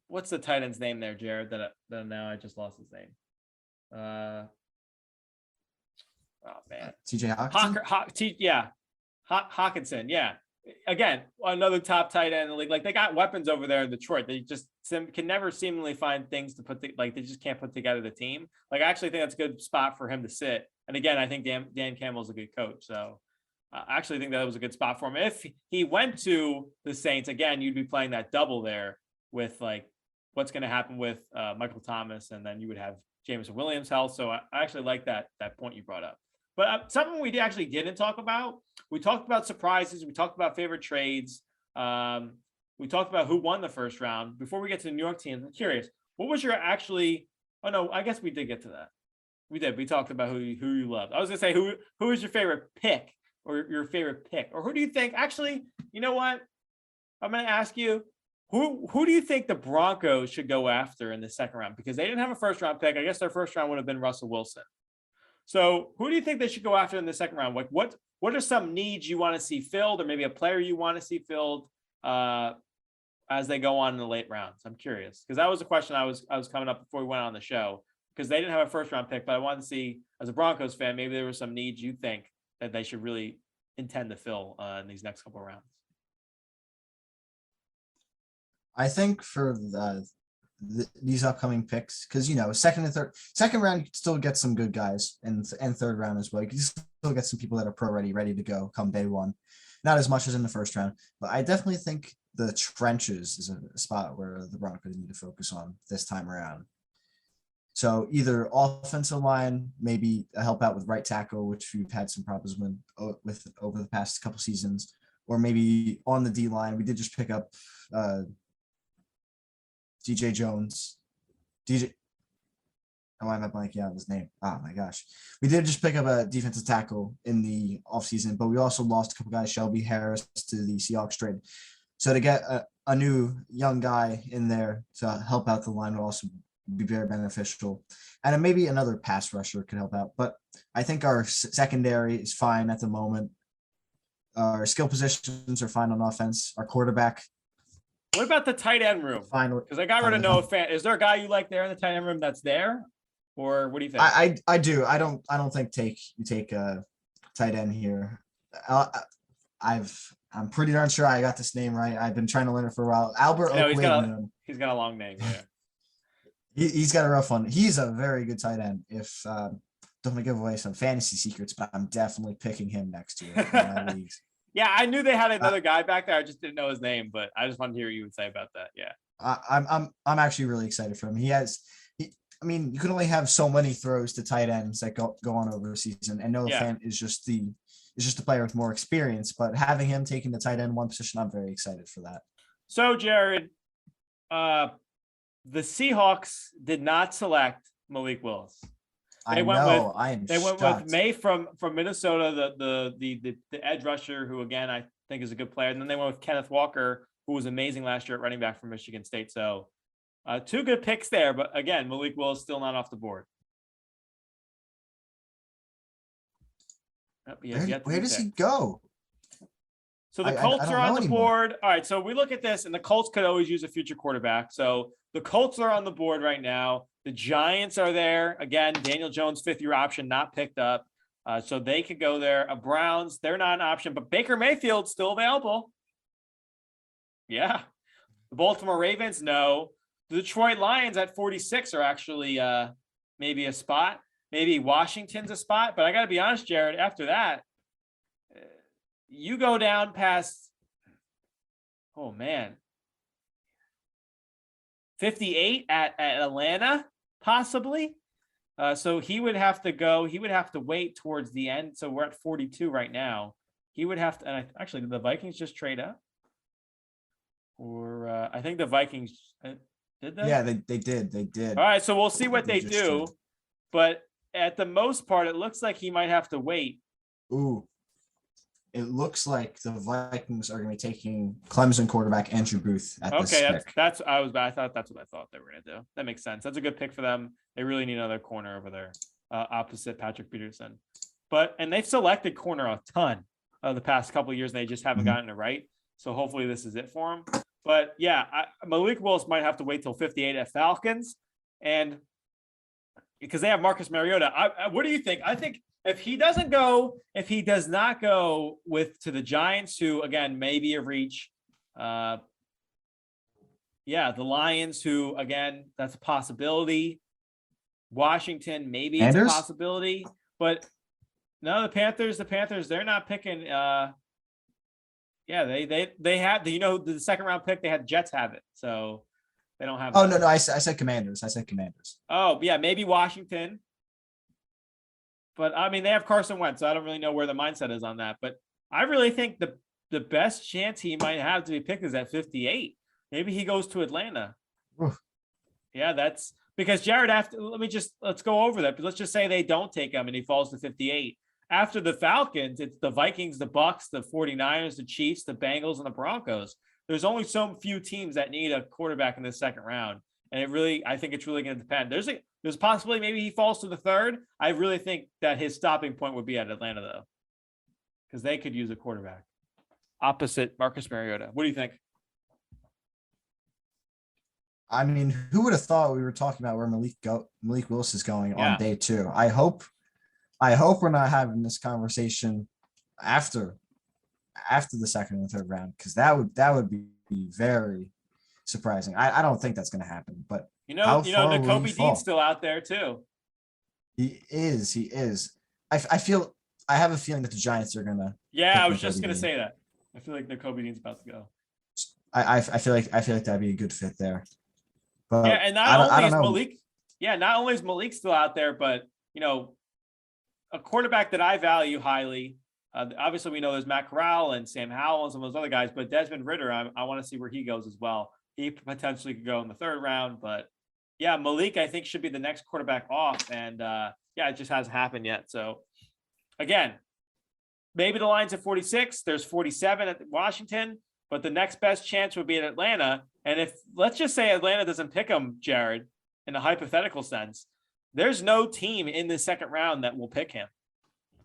what's the tight end's name there, Jared? That now I just lost his name. Oh man, TJ Hawkinson. Hawkinson. Yeah, again, another top tight end in the league. Like they got weapons over there in Detroit. They just can never seemingly find things to put. They just can't put together the team. Like I actually think that's a good spot for him to sit. And again, I think Dan Campbell's a good coach. So I actually think that was a good spot for him. If he went to the Saints again, you'd be playing that double there with like what's going to happen with Michael Thomas, and then you would have Jameson Williams' health. So I actually like that point you brought up. But something we actually didn't talk about, we talked about surprises. We talked about favorite trades. We talked about who won the first round. Before we get to the New York teams, I'm curious, what was your actually, oh no, I guess we did get to that. We did. We talked about who you loved. I was going to say, who is your favorite pick or your favorite pick? Or who do you think, actually, you know what? I'm going to ask you, who do you think the Broncos should go after in the second round? Because they didn't have a first round pick. I guess their first round would have been Russell Wilson. So who do you think they should go after in the second round? Like what are some needs you want to see filled, or maybe a player you want to see filled as they go on in the late rounds? I'm curious because that was a question I was coming up before we went on the show, because they didn't have a first round pick, but I wanted to see, as a Broncos fan, maybe there were some needs you think that they should really intend to fill in these next couple of rounds. I think for these upcoming picks, because second round you can still get some good guys, and third round as well. You can still get some people that are pro ready to go come day one. Not as much as in the first round, but I definitely think the trenches is a spot where the Broncos need to focus on this time around. So either offensive line, maybe a help out with right tackle, which we've had some problems with over the past couple seasons, or maybe on the D line. We did just pick up DJ Jones. Why am I blanking out his name? Oh my gosh. We did just pick up a defensive tackle in the offseason, but we also lost a couple guys, Shelby Harris to the Seahawks trade. So to get a new young guy in there to help out the line would also be very beneficial. And then maybe another pass rusher could help out. But I think our secondary is fine at the moment. Our skill positions are fine on offense. Our quarterback. What about the tight end room? Because I got rid of Noah Fant. Is there a guy you like there in the tight end room that's there? Or what do you think? I do. I don't think you take a tight end here. I'm pretty darn sure I got this name right. I've been trying to learn it for a while. Albert Okwuegbunam. He's got a long name. Yeah. He's got a rough one. He's a very good tight end. If don't want to give away some fantasy secrets, but I'm definitely picking him next year in my leagues. Yeah, I knew they had another guy back there. I just didn't know his name, but I just wanted to hear what you would say about that. Yeah. I'm actually really excited for him. You can only have so many throws to tight ends that go on over a season, and Noah Fant is just a player with more experience. But having him taking the tight end one position, I'm very excited for that. So, Jared, the Seahawks did not select Malik Willis. They went with May from Minnesota, the edge rusher, who again I think is a good player, and then they went with Kenneth Walker, who was amazing last year at running back from Michigan State. So, two good picks there, but again, Malik Willis still not off the board. Where does he go? So the Colts are on the board. All right, so we look at this, and the Colts could always use a future quarterback. So the Colts are on the board right now. The Giants are there. Again, Daniel Jones, fifth-year option, not picked up. So they could go there. Browns, they're not an option, but Baker Mayfield's still available. Yeah. The Baltimore Ravens, no. The Detroit Lions at 46 are actually maybe a spot. Maybe Washington's a spot. But I got to be honest, Jared, after that, you go down past, oh, man, 58 at Atlanta, possibly. So he would have to wait towards the end. So we're at 42 right now. He would have to, and actually, did the Vikings just trade up? Or I think the Vikings did they? Yeah, they did. All right, so we'll see what They they just do. did. But at the most part, it looks like he might have to wait. Ooh. It looks like the Vikings are going to be taking Clemson quarterback Andrew Booth at this Okay, pick. I thought that's what I thought they were going to do. That makes sense. That's a good pick for them. They really need another corner over there, opposite Patrick Peterson. And they've selected corner a ton the past couple of years, and they just haven't gotten it right. So hopefully this is it for him. But yeah, Malik Willis might have to wait till 58 at Falcons, and because they have Marcus Mariota. What do you think? I think if he does not go to the Giants, who again may be a reach, the Lions, who again that's a possibility. Washington, maybe it's a possibility, but no, the Panthers, they're not picking. They have the second round pick. They had Jets have it, so they don't have. Oh no, I said Commanders. Oh yeah, maybe Washington. But I mean, they have Carson Wentz, so I don't really know where the mindset is on that. But I really think the best chance he might have to be picked is at 58. Maybe he goes to Atlanta. Oof. Yeah, that's because Jared. Let's go over that. But let's just say they don't take him and he falls to 58. After the Falcons, it's the Vikings, the Bucks, the 49ers, the Chiefs, the Bengals, and the Broncos. There's only so few teams that need a quarterback in the second round. And I think it's really going to depend. There's possibly maybe he falls to the third. I really think that his stopping point would be at Atlanta, though, because they could use a quarterback opposite Marcus Mariota. What do you think? I mean, who would have thought we were talking about where Malik Willis is going on day 2? I hope we're not having this conversation after the second and third round, because that would be very surprising. I don't think that's going to happen, but Nakobe Dean's still out there too. He is. I have a feeling that the Giants are going to. Yeah, I was just going to say that. I feel like Nakobe Dean's about to go. I feel like that'd be a good fit there. But yeah, and not only is Malik still out there, but a quarterback that I value highly. Obviously, we know there's Matt Corral and Sam Howell and some of those other guys, but Desmond Ridder, I want to see where he goes as well. He potentially could go in the third round, but yeah, Malik, I think, should be the next quarterback off, and it just hasn't happened yet. So again, maybe the line's at 46. There's 47 at Washington, but the next best chance would be at Atlanta. And if let's just say Atlanta doesn't pick him, Jared, in a hypothetical sense, there's no team in the second round that will pick him,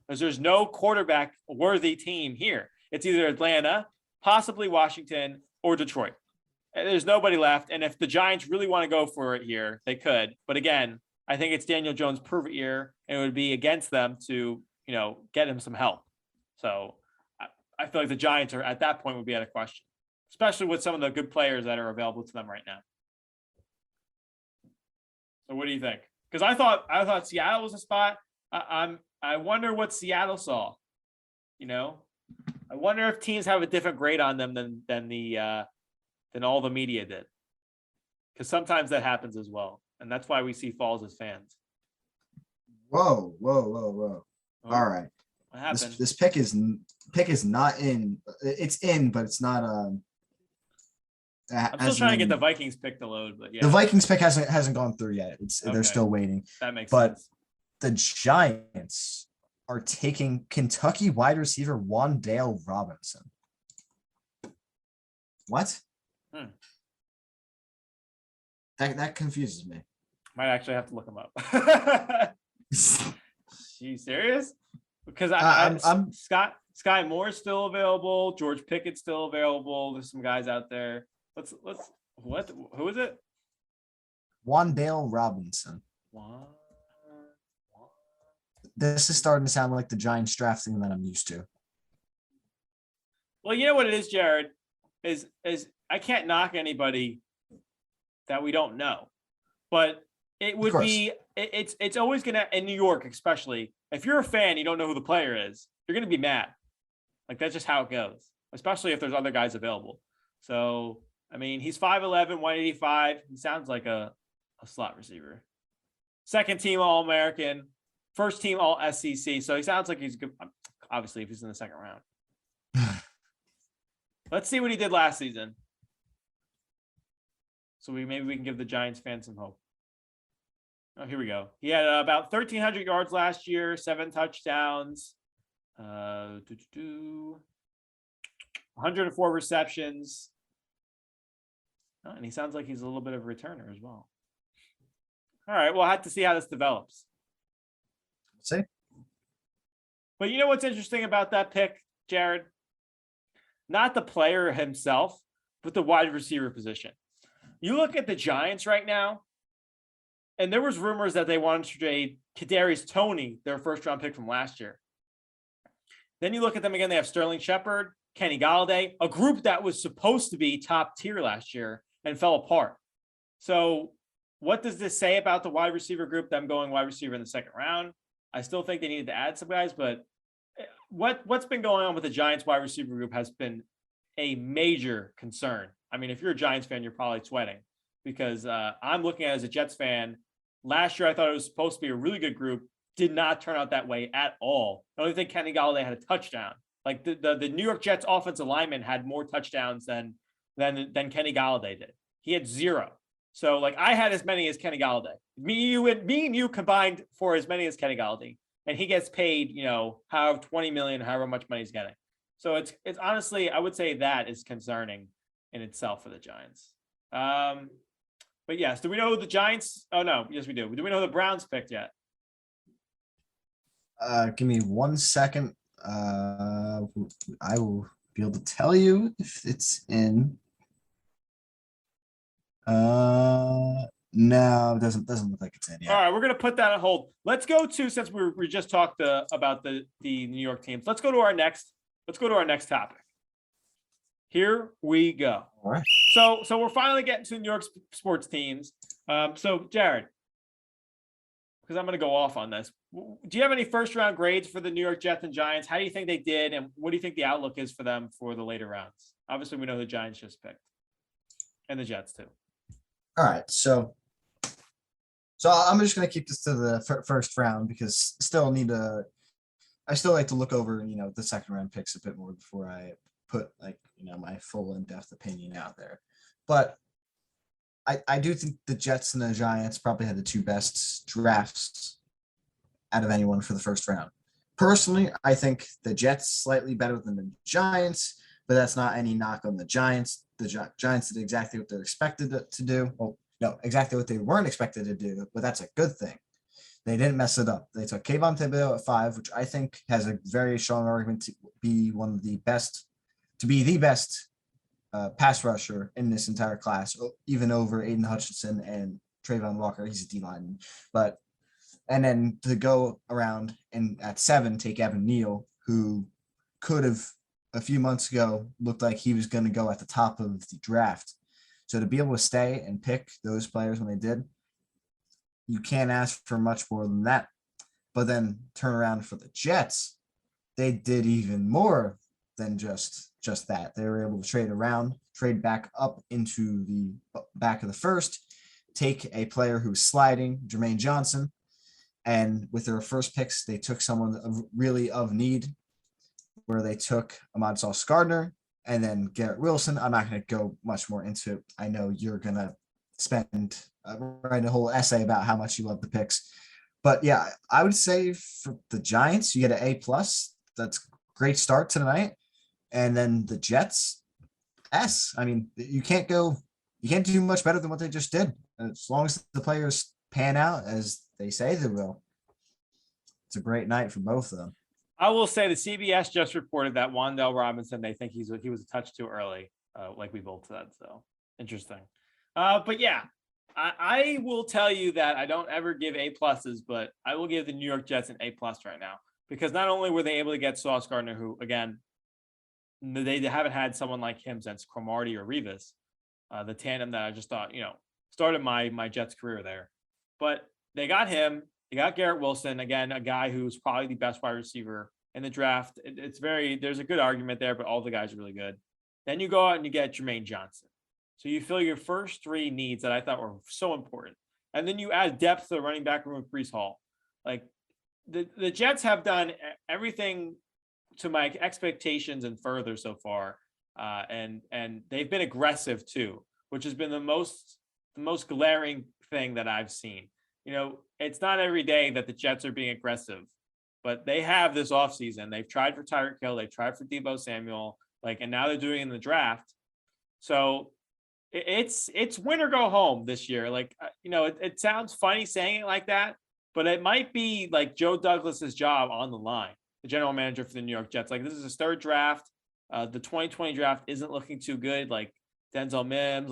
because there's no quarterback worthy team here. It's either Atlanta, possibly Washington, or Detroit. There's nobody left. And if the Giants really want to go for it here, they could. But again, I think it's Daniel Jones' prove it year, and it would be against them to, get him some help. So I feel like the Giants are at that point would be out of question, especially with some of the good players that are available to them right now. So what do you think? Because I thought Seattle was a spot. I wonder what Seattle saw. I wonder if teams have a different grade on them than all the media did, because sometimes that happens as well, and that's why we see falls as fans. Whoa! Oh, All right, what happened? This pick is not in. It's in, but it's not. I'm still trying to get the Vikings pick to load, but yeah, the Vikings pick hasn't gone through yet. They're still waiting. That makes sense. But the Giants are taking Kentucky wide receiver Wan'Dale Robinson. What? That confuses me. Might actually have to look him up. You serious? Because I'm Sky Moore's still available. George Pickett's still available. There's some guys out there. Who is it? Wan'Dale Robinson. This is starting to sound like the Giants drafting that I'm used to. Well, you know what it is, Jared, is I can't knock anybody that we don't know, but it would course. be it's always gonna, in New York especially, if you're a fan, you don't know who the player is, you're gonna be mad. Like that's just how it goes, especially if there's other guys available. So I mean, he's 5'11", 185. He sounds like a slot receiver. Second team All-American, first team All-SEC. So he sounds like he's good. Obviously, if he's in the second round. Let's see what he did last season. So maybe we can give the Giants fans some hope. Oh, here we go. He had about 1,300 yards last year, 7 touchdowns, 104 receptions. Oh, and he sounds like he's a little bit of a returner as well. All right, we'll have to see how this develops. See? But you know what's interesting about that pick, Jared? Not the player himself, but the wide receiver position. You look at the Giants right now, and there was rumors that they wanted to trade Kadarius Toney, their first-round pick from last year. Then you look at them again, they have Sterling Shepard, Kenny Galladay, a group that was supposed to be top tier last year and fell apart. So what does this say about the wide receiver group, them going wide receiver in the second round? I still think they needed to add some guys, but what's been going on with the Giants wide receiver group has been a major concern. I mean, if you're a Giants fan, you're probably sweating because I'm looking at it as a Jets fan. Last year, I thought it was supposed to be a really good group. Did not turn out that way at all. I don't think Kenny Galladay had a touchdown. Like the New York Jets offensive lineman had more touchdowns than Kenny Galladay did. He had 0. So like I had as many as Kenny Galladay. Me and you combined for as many as Kenny Galladay, and he gets paid, however 20 million, however much money he's getting. So it's honestly, I would say that is concerning in itself for the Giants. But yes, do we know who the Giants? Oh no, yes we do. Do we know who the Browns picked yet? Give me 1 second. I will be able to tell you if it's in. No, it doesn't look like it's in yet. All right, we're gonna put that on hold. Let's go to, since we just talked about the New York teams. Let's go to our next topic. Here we go. All right. So we're finally getting to New York sports teams. So Jared, because I'm going to go off on this. Do you have any first round grades for the New York Jets and Giants? How do you think they did? And what do you think the outlook is for them for the later rounds? Obviously, we know the Giants just picked and the Jets too. All right. So I'm just going to keep this to the first round because I still like to look over, the second round picks a bit more before I put my full in-depth opinion out there. But I do think the Jets and the Giants probably had the 2 best drafts out of anyone for the first round. Personally, I think the Jets slightly better than the Giants, but that's not any knock on the Giants. The Giants did exactly what they're expected to do. Well, no, exactly what they weren't expected to do, but that's a good thing. They didn't mess it up. They took Kayvon Thibodeau at 5, which I think has a very strong argument to be the best pass rusher in this entire class, even over Aiden Hutchinson and Trayvon Walker. He's a D-lineman. And then to go around and at 7, take Evan Neal, who could have a few months ago looked like he was going to go at the top of the draft. So to be able to stay and pick those players when they did, you can't ask for much more than that. But then turn around for the Jets, they did even more than just that. They were able to trade back up into the back of the first, take a player who's sliding, Jermaine Johnson, and with their first picks, they took someone really of need, where they took Ahmad Sauce Gardner and then Garrett Wilson. I'm not going to go much more into it. I know you're going to write a whole essay about how much you love the picks. But yeah, I would say for the Giants, you get an A+. That's a great start tonight. And then the Jets, S. I mean, you can't do much better than what they just did. As long as the players pan out as they say they will. It's a great night for both of them. I will say the CBS just reported that Wan'Dale Robinson, they think he was a touch too early, like we both said. So interesting. But yeah, I will tell you that I don't ever give A+, but I will give the New York Jets an A+ right now, because not only were they able to get Sauce Gardner, who again, they haven't had someone like him since Cromartie or Revis, the tandem that I just thought, started my Jets career there. But they got him. They got Garrett Wilson, again, a guy who's probably the best wide receiver in the draft. There's a good argument there, but all the guys are really good. Then you go out and you get Jermaine Johnson. So you fill your first three needs that I thought were so important. And then you add depth to the running back room with Breece Hall. Like the Jets have done everything to my expectations and further so far. And they've been aggressive too, which has been the most glaring thing that I've seen. It's not every day that the Jets are being aggressive, but they have this offseason. They've tried for Tyreek Hill, they've tried for Deebo Samuel, and now they're doing it in the draft. So it's win or go home this year. It sounds funny saying it like that, but it might be like Joe Douglas's job on the line, the general manager for the New York Jets. This is his third draft. The 2020 draft isn't looking too good. Denzel Mims,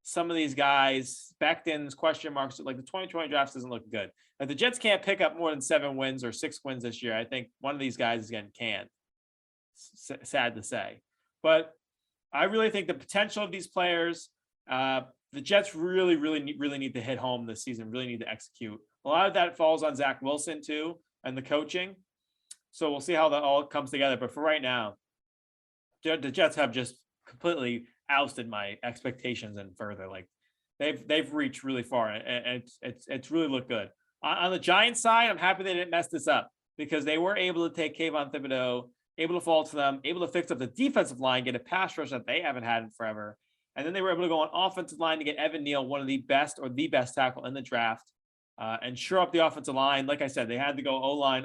some of these guys, Becton's question marks. The 2020 draft doesn't look good. The Jets can't pick up more than 7 wins or 6 wins this year. I think one of these guys is getting canned. Sad to say, but I really think the potential of these players, the Jets really need to hit home this season. Really need to execute. A lot of that falls on Zach Wilson too and the coaching. So we'll see how that all comes together. But for right now, the Jets have just completely ousted my expectations and further. They've reached really far, and it's really looked good. On the Giants side, I'm happy they didn't mess this up because they were able to take Kayvon Thibodeau, able to fall to them, able to fix up the defensive line, get a pass rush that they haven't had in forever. And then they were able to go on offensive line to get Evan Neal, one of the best or the best tackle in the draft, and shore up the offensive line. Like I said, they had to go O-line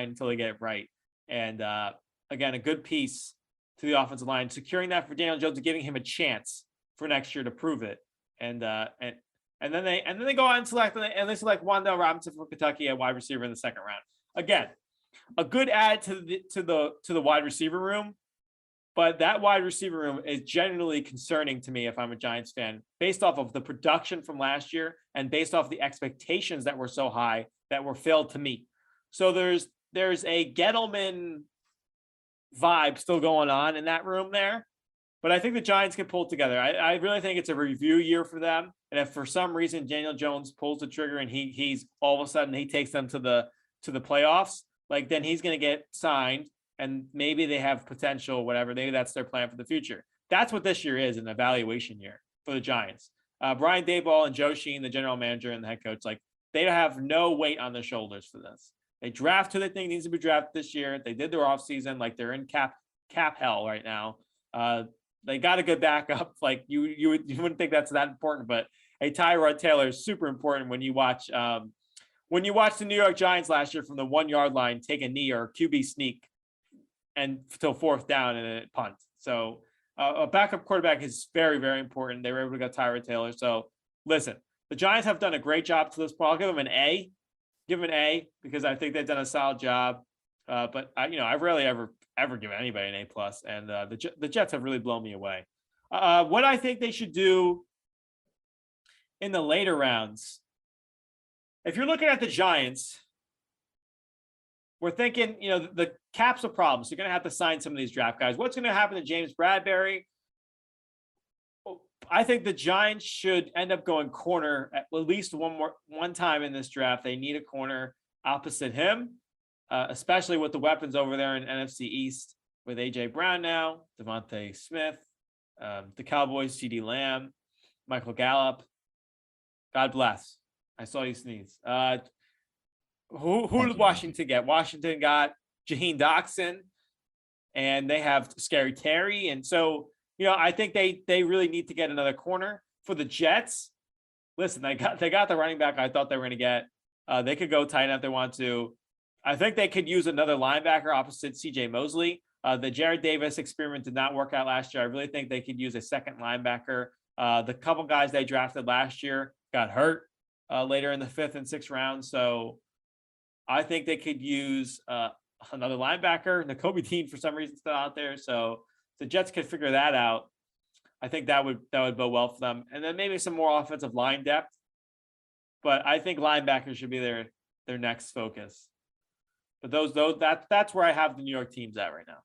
until they get it right. And again, a good piece to the offensive line, securing that for Daniel Jones and giving him a chance for next year to prove it. And then they go out and select Wan'Dale Robinson from Kentucky, a wide receiver in the second round. Again, a good add to the wide receiver room, but that wide receiver room is generally concerning to me if I'm a Giants fan, based off of the production from last year and based off the expectations that were so high that were failed to meet. So there's a Gettleman vibe still going on in that room there, but I think the Giants can pull it together. I really think it's a review year for them, and if for some reason Daniel Jones pulls the trigger and he's all of a sudden he takes them to the playoffs, then he's going to get signed and maybe they have potential, whatever. Maybe that's their plan for the future. That's what this year is, an evaluation year for the Giants. Brian Daboll and Joe Sheen, the general manager and the head coach, they have no weight on their shoulders for this. They draft who they think needs to be drafted this year. They did their offseason, they're in cap hell right now. They got a good backup. You wouldn't think that's that important, but Tyrod Taylor is super important when you watch the New York Giants last year from the 1 yard line take a knee or QB sneak and till 4th down and a punt. So a backup quarterback is very, very important. They were able to get Tyrod Taylor. So listen, the Giants have done a great job to this point. I'll give them an A. Give them an A because I think they've done a solid job. But I rarely ever give anybody an A+. And the Jets have really blown me away. What I think they should do in the later rounds, if you're looking at the Giants, we're thinking, the cap's a problem. So you're going to have to sign some of these draft guys. What's going to happen to James Bradbury? I think the Giants should end up going corner at least one time in this draft. They need a corner opposite him, especially with the weapons over there in NFC East with A.J. Brown now, Devontae Smith, the Cowboys, CeeDee Lamb, Michael Gallup. God bless. I saw you sneeze. Who did Washington get? Washington got Jaheim Doxson, and they have Scary Terry. And so, I think they really need to get another corner. For the Jets, listen, they got the running back I thought they were going to get. They could go tight end if they want to. I think they could use another linebacker opposite C.J. Mosley. The Jared Davis experiment did not work out last year. I really think they could use a second linebacker. The couple guys they drafted last year got hurt later in the 5th and 6th rounds. So I think they could use another linebacker. Nakobe Dean, for some reason, still out there. So the Jets could figure that out. I think that would bode well for them. And then maybe some more offensive line depth. But I think linebackers should be their next focus. But that's where I have the New York teams at right now.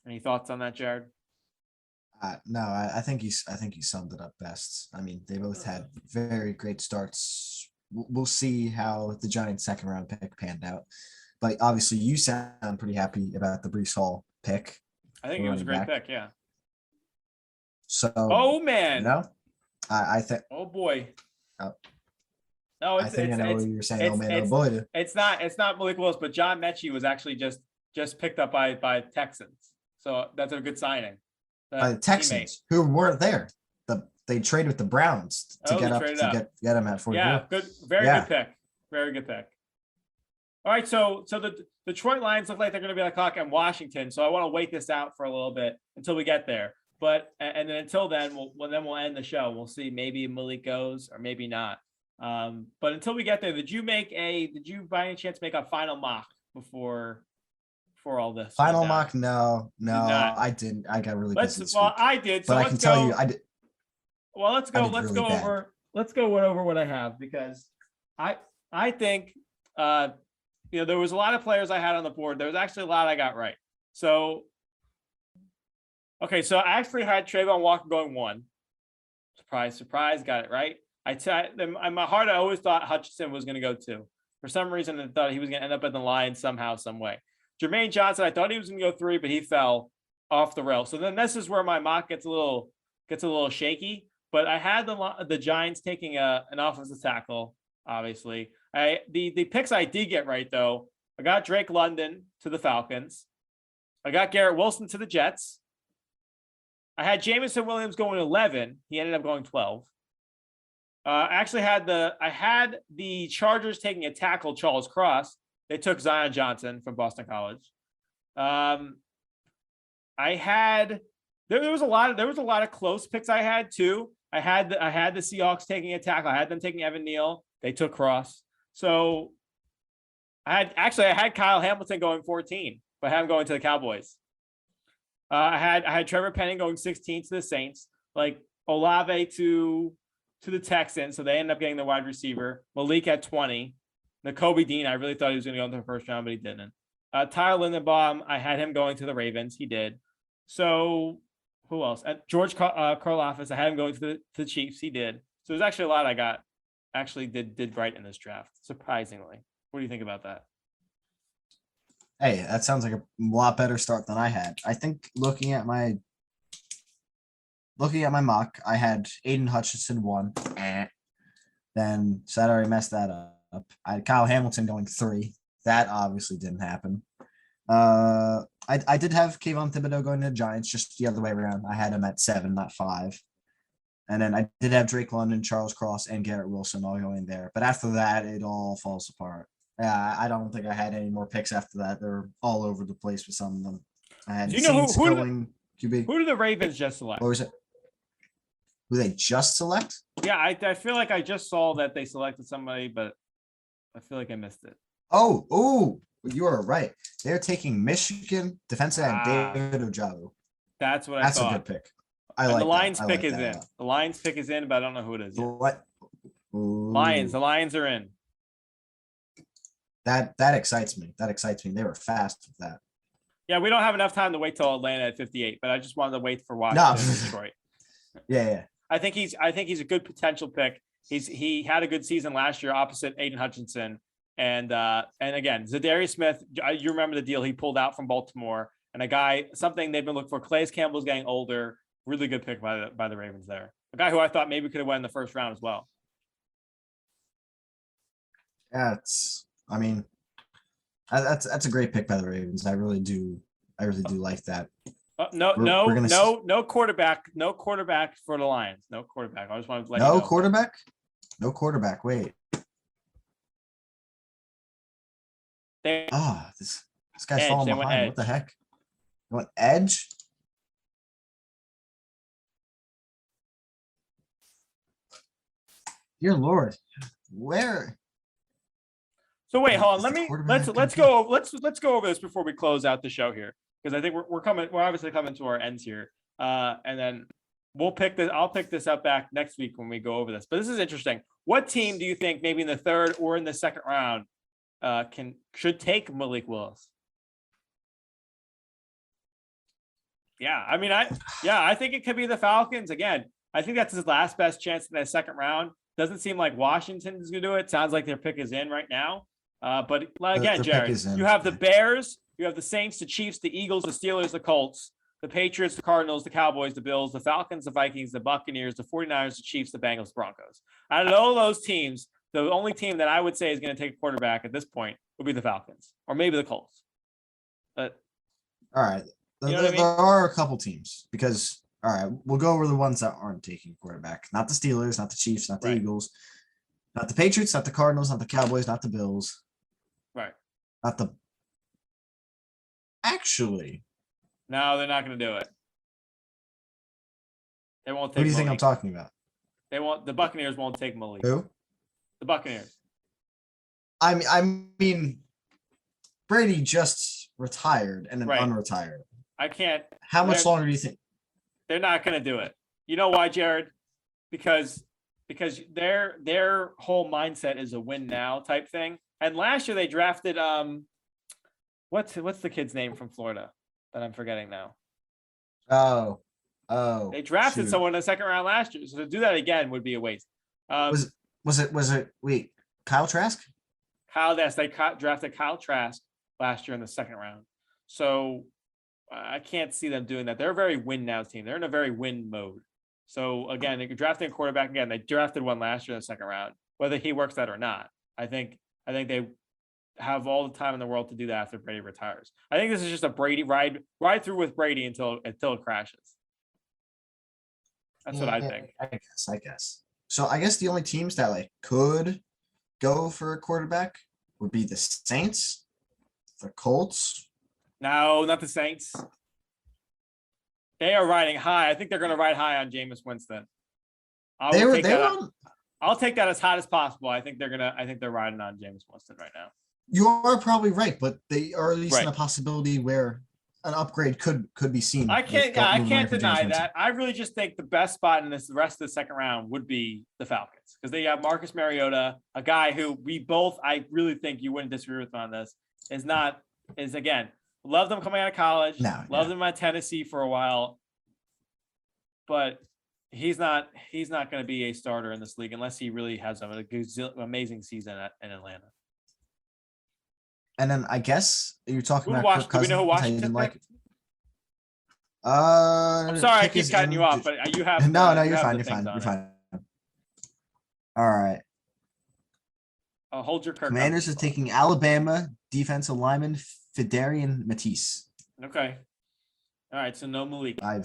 Any thoughts on that, Jared? No, I think you summed it up best. I mean, they both had very great starts. We'll see how the Giants' second round pick panned out, but obviously you sound pretty happy about the Brees Hall pick. I think it was a great pick. Yeah. So, oh man, I think. Oh boy. Oh. No, I think I know what you're saying. Oh man, oh boy. It's not Malik Willis, but John Mechie was actually just picked up by Texans. So that's a good signing. By the Texans, who weren't there. They traded with the Browns to get him at 44. Yeah, good, good pick. Very good pick. All right, so the Detroit Lions look like they're going to be on the clock in Washington. So I want to wait this out for a little bit until we get there. But and then until then, we'll end the show. We'll see. Maybe Malik goes or maybe not. But until we get there, did you by any chance make a final mock before all this? Final mock? No, I didn't. I got really busy this week. I did. So but I can tell you, I did. Well, let's go over what I have, because I think there was a lot of players I had on the board. There was actually a lot I got right. So okay, so I actually had Trayvon Walker going 1. Surprise, got it right. In my heart, I always thought Hutchinson was going to go 2. For some reason, I thought he was going to end up in the Lions somehow, some way. Jermaine Johnson, I thought he was going to go 3, but he fell off the rail. So then this is where my mock gets a little shaky. But I had the Giants taking an offensive tackle, obviously. The picks I did get right, though. I got Drake London to the Falcons. I got Garrett Wilson to the Jets. I had Jameson Williams going 11. He ended up going 12. I actually had the Chargers taking a tackle, Charles Cross. They took Zion Johnson from Boston College. There was a lot of close picks I had too. I had the Seahawks taking a tackle. I had them taking Evan Neal. They took Cross. So I had Kyle Hamilton going 14, but I had him going to the Cowboys. I had Trevor Penning going 16 to the Saints, like Olave to the Texans. So they ended up getting the wide receiver. Malik at 20. Nakobe Dean, I really thought he was going to go into the first round, but he didn't. Tyler Lindenbaum, I had him going to the Ravens. He did. So who else? George Karlaftis, I had him going to the Chiefs. He did. So there's actually a lot I got actually did right in this draft, surprisingly. What do you think about that? Hey, that sounds like a lot better start than I had. I think looking at my mock, I had Aiden Hutchinson 1. Then so I already messed that up. I had Kyle Hamilton going 3. That obviously didn't happen. I did have Kayvon Thibodeau going to the Giants, just the other way around. I had him at 7, not 5. And then I did have Drake London, Charles Cross, and Garrett Wilson all going there. But after that, it all falls apart. I don't think I had any more picks after that. They're all over the place with some of them. I had Saints going QB. Who did the Ravens just select? What was it? Who they just select? Yeah, I feel like I just saw that they selected somebody, but I feel like I missed it. Oh, you are right. They're taking Michigan defensive end David Ojabo. That's what I thought. That's a good pick. I like the Lions that. pick is in. The Lions pick is in, but I don't know who it is. What? Lions. The Lions are in. That excites me. They were fast with that. Yeah, we don't have enough time to wait till Atlanta at 58, but I just wanted to wait for Washington and Detroit. Yeah. I think he's a good potential pick. He had a good season last year opposite Aiden Hutchinson. And again, Zadarius Smith, you remember the deal he pulled out from Baltimore, and something they've been looking for. Calais Campbell's getting older. Really good pick by the Ravens there. A guy who I thought maybe could have won in the first round as well. Yeah, that's a great pick by the Ravens. I really do like that. No quarterback for the Lions. No quarterback. I just wanted to let you know. Quarterback. No quarterback. Wait. This guy's edge. falling behind. What the heck? You want edge? Dear Lord, where? So wait, hold on. Let's go over this before we close out the show here, because I think we're obviously coming to our ends here, and then I'll pick this up back next week when we go over this. But this is interesting. What team do you think maybe in the third or in the second round should take Malik Willis? Yeah, I mean, I think it could be the Falcons again. I think that's his last best chance in that second round. Doesn't seem like Washington is going to do it. Sounds like their pick is in right now. But again, Jared, you have the Bears, you have the Saints, the Chiefs, the Eagles, the Steelers, the Colts, the Patriots, the Cardinals, the Cowboys, the Bills, the Falcons, the Vikings, the Buccaneers, the 49ers, the Chiefs, the Bengals, the Broncos. Out of all those teams, the only team that I would say is going to take a quarterback at this point would be the Falcons or maybe the Colts. But all right. You know what I mean? There are a couple teams because, all right, we'll go over the ones that aren't taking quarterback. Not the Steelers, not the Chiefs, not the Eagles, not the Patriots, not the Cardinals, not the Cowboys, not the Bills. Right. Not the. Actually. No, they're not going to do it. They won't take What do you think I'm Malik. talking about? They won't. The Buccaneers won't take Malik. Who? The Buccaneers. I mean, Brady just retired and then unretired. I can't. How much longer do you think? They're not going to do it. You know why, Jared? Because their whole mindset is a win now type thing. And last year they drafted what's the kid's name from Florida that I'm forgetting now? Oh. They drafted someone in the second round last year, so to do that again would be a waste. Was it? Wait, Kyle Trask? They drafted Kyle Trask last year in the second round. So I can't see them doing that. They're a very win now team. They're in a very win mode. So again, they're drafting a quarterback again. They drafted one last year in the second round. Whether he works out or not, I think they have all the time in the world to do that after Brady retires. I think this is just a Brady ride through with Brady until it crashes. That's what I think. I guess. So I guess the only teams that like could go for a quarterback would be the Saints, the Colts. No, not the Saints. They are riding high. I think they're going to ride high on Jameis Winston. I'll take that as hot as possible. I think they're riding on Jameis Winston right now. You are probably right, but they are at least in a possibility where an upgrade could be seen. I can't deny that. I really just think the best spot in the rest of the second round would be the Falcons because they have Marcus Mariota, a guy who I really think you wouldn't disagree with on this, is again, loved him coming out of college, loved him at Tennessee for a while, but he's not going to be a starter in this league unless he really has an amazing season in Atlanta. And then I guess you're talking about Kirk Cousins. Do we know who Washington picked? I'm sorry, I keep cutting you off, but you have no. You're fine. You're fine. All right. I'll hold your Kirk. Commanders is taking Alabama defensive lineman Fidarian Matisse. Okay. All right. So no Malik. All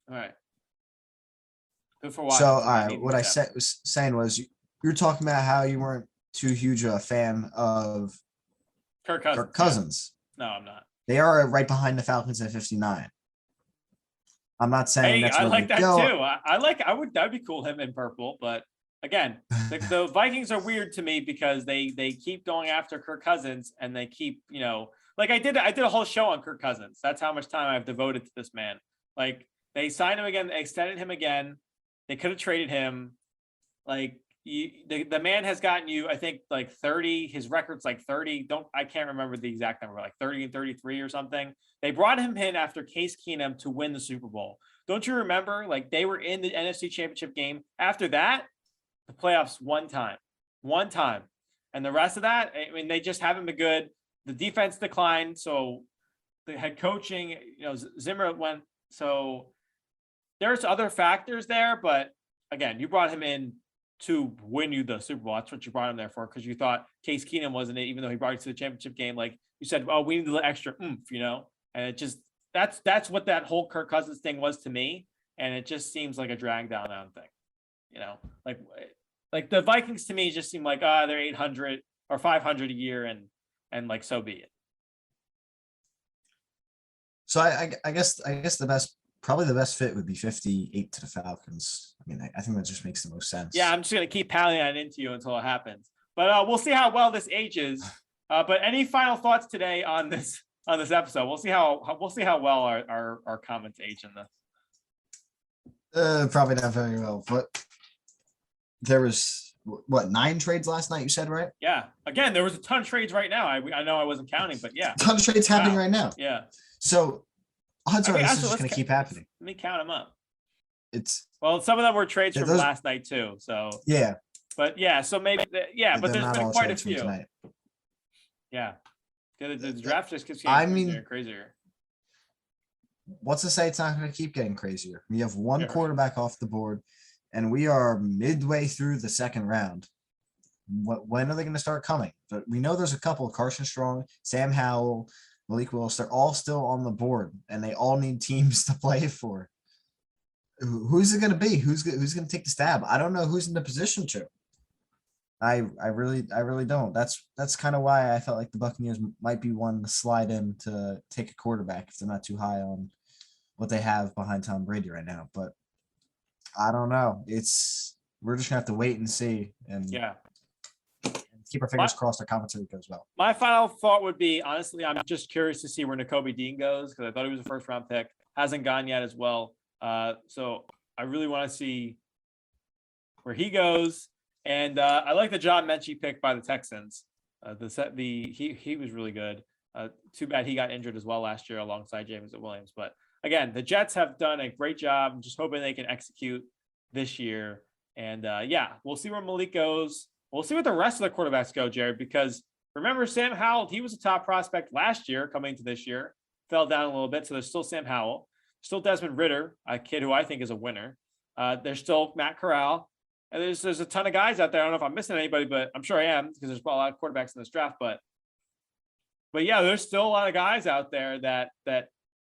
right. Good for Washington. So all right, what I was saying was you were talking about how you weren't too huge a fan of Kirk Cousins. No, I'm not. They are right behind the Falcons at 59. I'm not saying that's I where like that go. too. That'd be cool him in purple, but again, the Vikings are weird to me because they keep going after Kirk Cousins and they keep, like I did a whole show on Kirk Cousins. That's how much time I've devoted to this man. Like they signed him again, they extended him again. They could have traded him. Like the man has gotten you, I think, like 30. His record's like 30. I can't remember the exact number, like 30 and 33 or something. They brought him in after Case Keenum to win the Super Bowl. Don't you remember? Like they were in the NFC Championship game. After that, the playoffs one time, and the rest of that, I mean, they just haven't been good. The defense declined, so the head coaching, Zimmer went. So there's other factors there, but again, you brought him in to win you the Super Bowl. That's what you brought him there for, because you thought Case Keenum wasn't it, even though he brought you to the championship game. Like you said, oh, we need a little extra oomph, and it just that's what that whole Kirk Cousins thing was to me, and it just seems like a drag down thing, like the Vikings to me just seem like they're 800 or 500 a year, and like so be it. So I guess probably the best fit would be 58 to the Falcons. I mean, I think that just makes the most sense. Yeah, I'm just gonna keep pounding that into you until it happens. But we'll see how well this ages. But any final thoughts today on this episode? We'll see how well our comments age in this. Probably not very well. But there was 9 trades last night? You said, right? Yeah. Again, there was a ton of trades right now. I know I wasn't counting, but yeah, a ton of trades happening right now. Yeah. So Odds are Okay, this is so just let's going to keep happening. Let me count them up. It's Well, some of them were trades Yeah, from those- last night too. So, yeah, but yeah, so maybe but they're there's not been all quite a trades from few. tonight. Yeah, the draft just keeps I getting mean- crazier and crazier. What's to say it's not going to keep getting crazier? We have one Yeah. quarterback off the board, and we are midway through the second round. When are they going to start coming? But we know there's a couple: Carson Strong, Sam Howell, Malik Willis. They're all still on the board, and they all need teams to play for. Who's it going to be? Who's going to take the stab? I don't know who's in the position to. I really don't. That's kind of why I felt like the Buccaneers might be one to slide in to take a quarterback if they're not too high on what they have behind Tom Brady right now. But I don't know. We're just gonna have to wait and see and Yeah. keep our fingers crossed our commentary goes well. My final thought would be, honestly, I'm just curious to see where Nakobe Dean goes because I thought he was a first round pick. Hasn't gone yet as well. So I really want to see where he goes. And I like the John Mechie pick by the Texans. He was really good. Too bad he got injured as well last year alongside Jameson Williams. But again, the Jets have done a great job. I'm just hoping they can execute this year. And we'll see where Malik goes. We'll see what the rest of the quarterbacks go, Jared, because remember Sam Howell, he was a top prospect last year coming to this year, fell down a little bit. So there's still Sam Howell, still Desmond Ridder, a kid who I think is a winner. There's still Matt Corral. And there's a ton of guys out there. I don't know if I'm missing anybody, but I'm sure I am because there's a lot of quarterbacks in this draft. But yeah, there's still a lot of guys out there that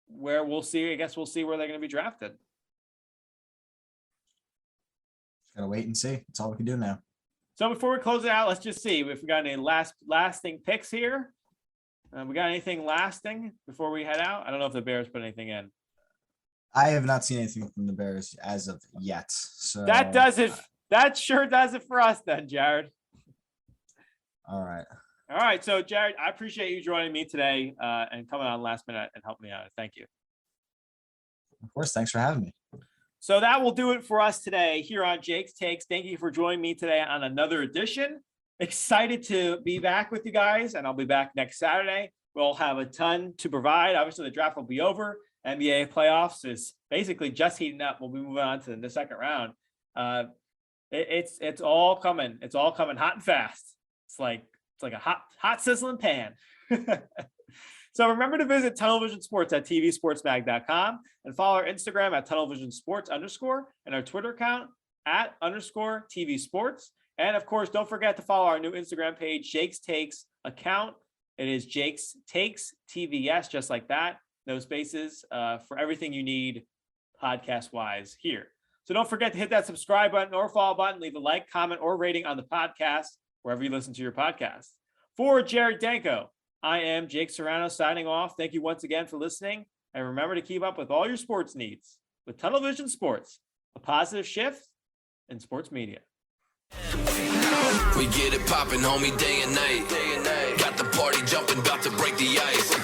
where we'll see. I guess we'll see where they're going to be drafted. Just gotta wait and see. That's all we can do now. So before we close it out, let's just see if we got any lasting picks here. We got anything lasting before we head out? I don't know if the Bears put anything in. I have not seen anything from the Bears as of yet. So That does it. That sure does it for us then, Jared. All right. All right. So, Jared, I appreciate you joining me today and coming on last minute and helping me out. Thank you. Of course. Thanks for having me. So that will do it for us today here on Jake's Takes. Thank you for joining me today on another edition. Excited to be back with you guys, and I'll be back next Saturday. We'll have a ton to provide. Obviously, the draft will be over. NBA playoffs is basically just heating up. We'll be moving on to the second round. It's all coming. It's all coming hot and fast. It's like a hot sizzling pan. So remember to visit Tunnel Vision Sports at tvsportsmag.com and follow our Instagram at tunnelvisionsports_ and our Twitter account at _TV Sports. And of course, don't forget to follow our new Instagram page, Jake's Takes account. It is Jake's Takes TVS, just like that. No spaces for everything you need podcast wise here. So don't forget to hit that subscribe button or follow button, leave a like, comment, or rating on the podcast, wherever you listen to your podcast. For Jared Danko, I am Jake Serrano signing off. Thank you once again for listening. And remember to keep up with all your sports needs with Tunnel Vision Sports, a positive shift in sports media. We get it poppin', homie, day and night. Got the party jumping, about to break the ice.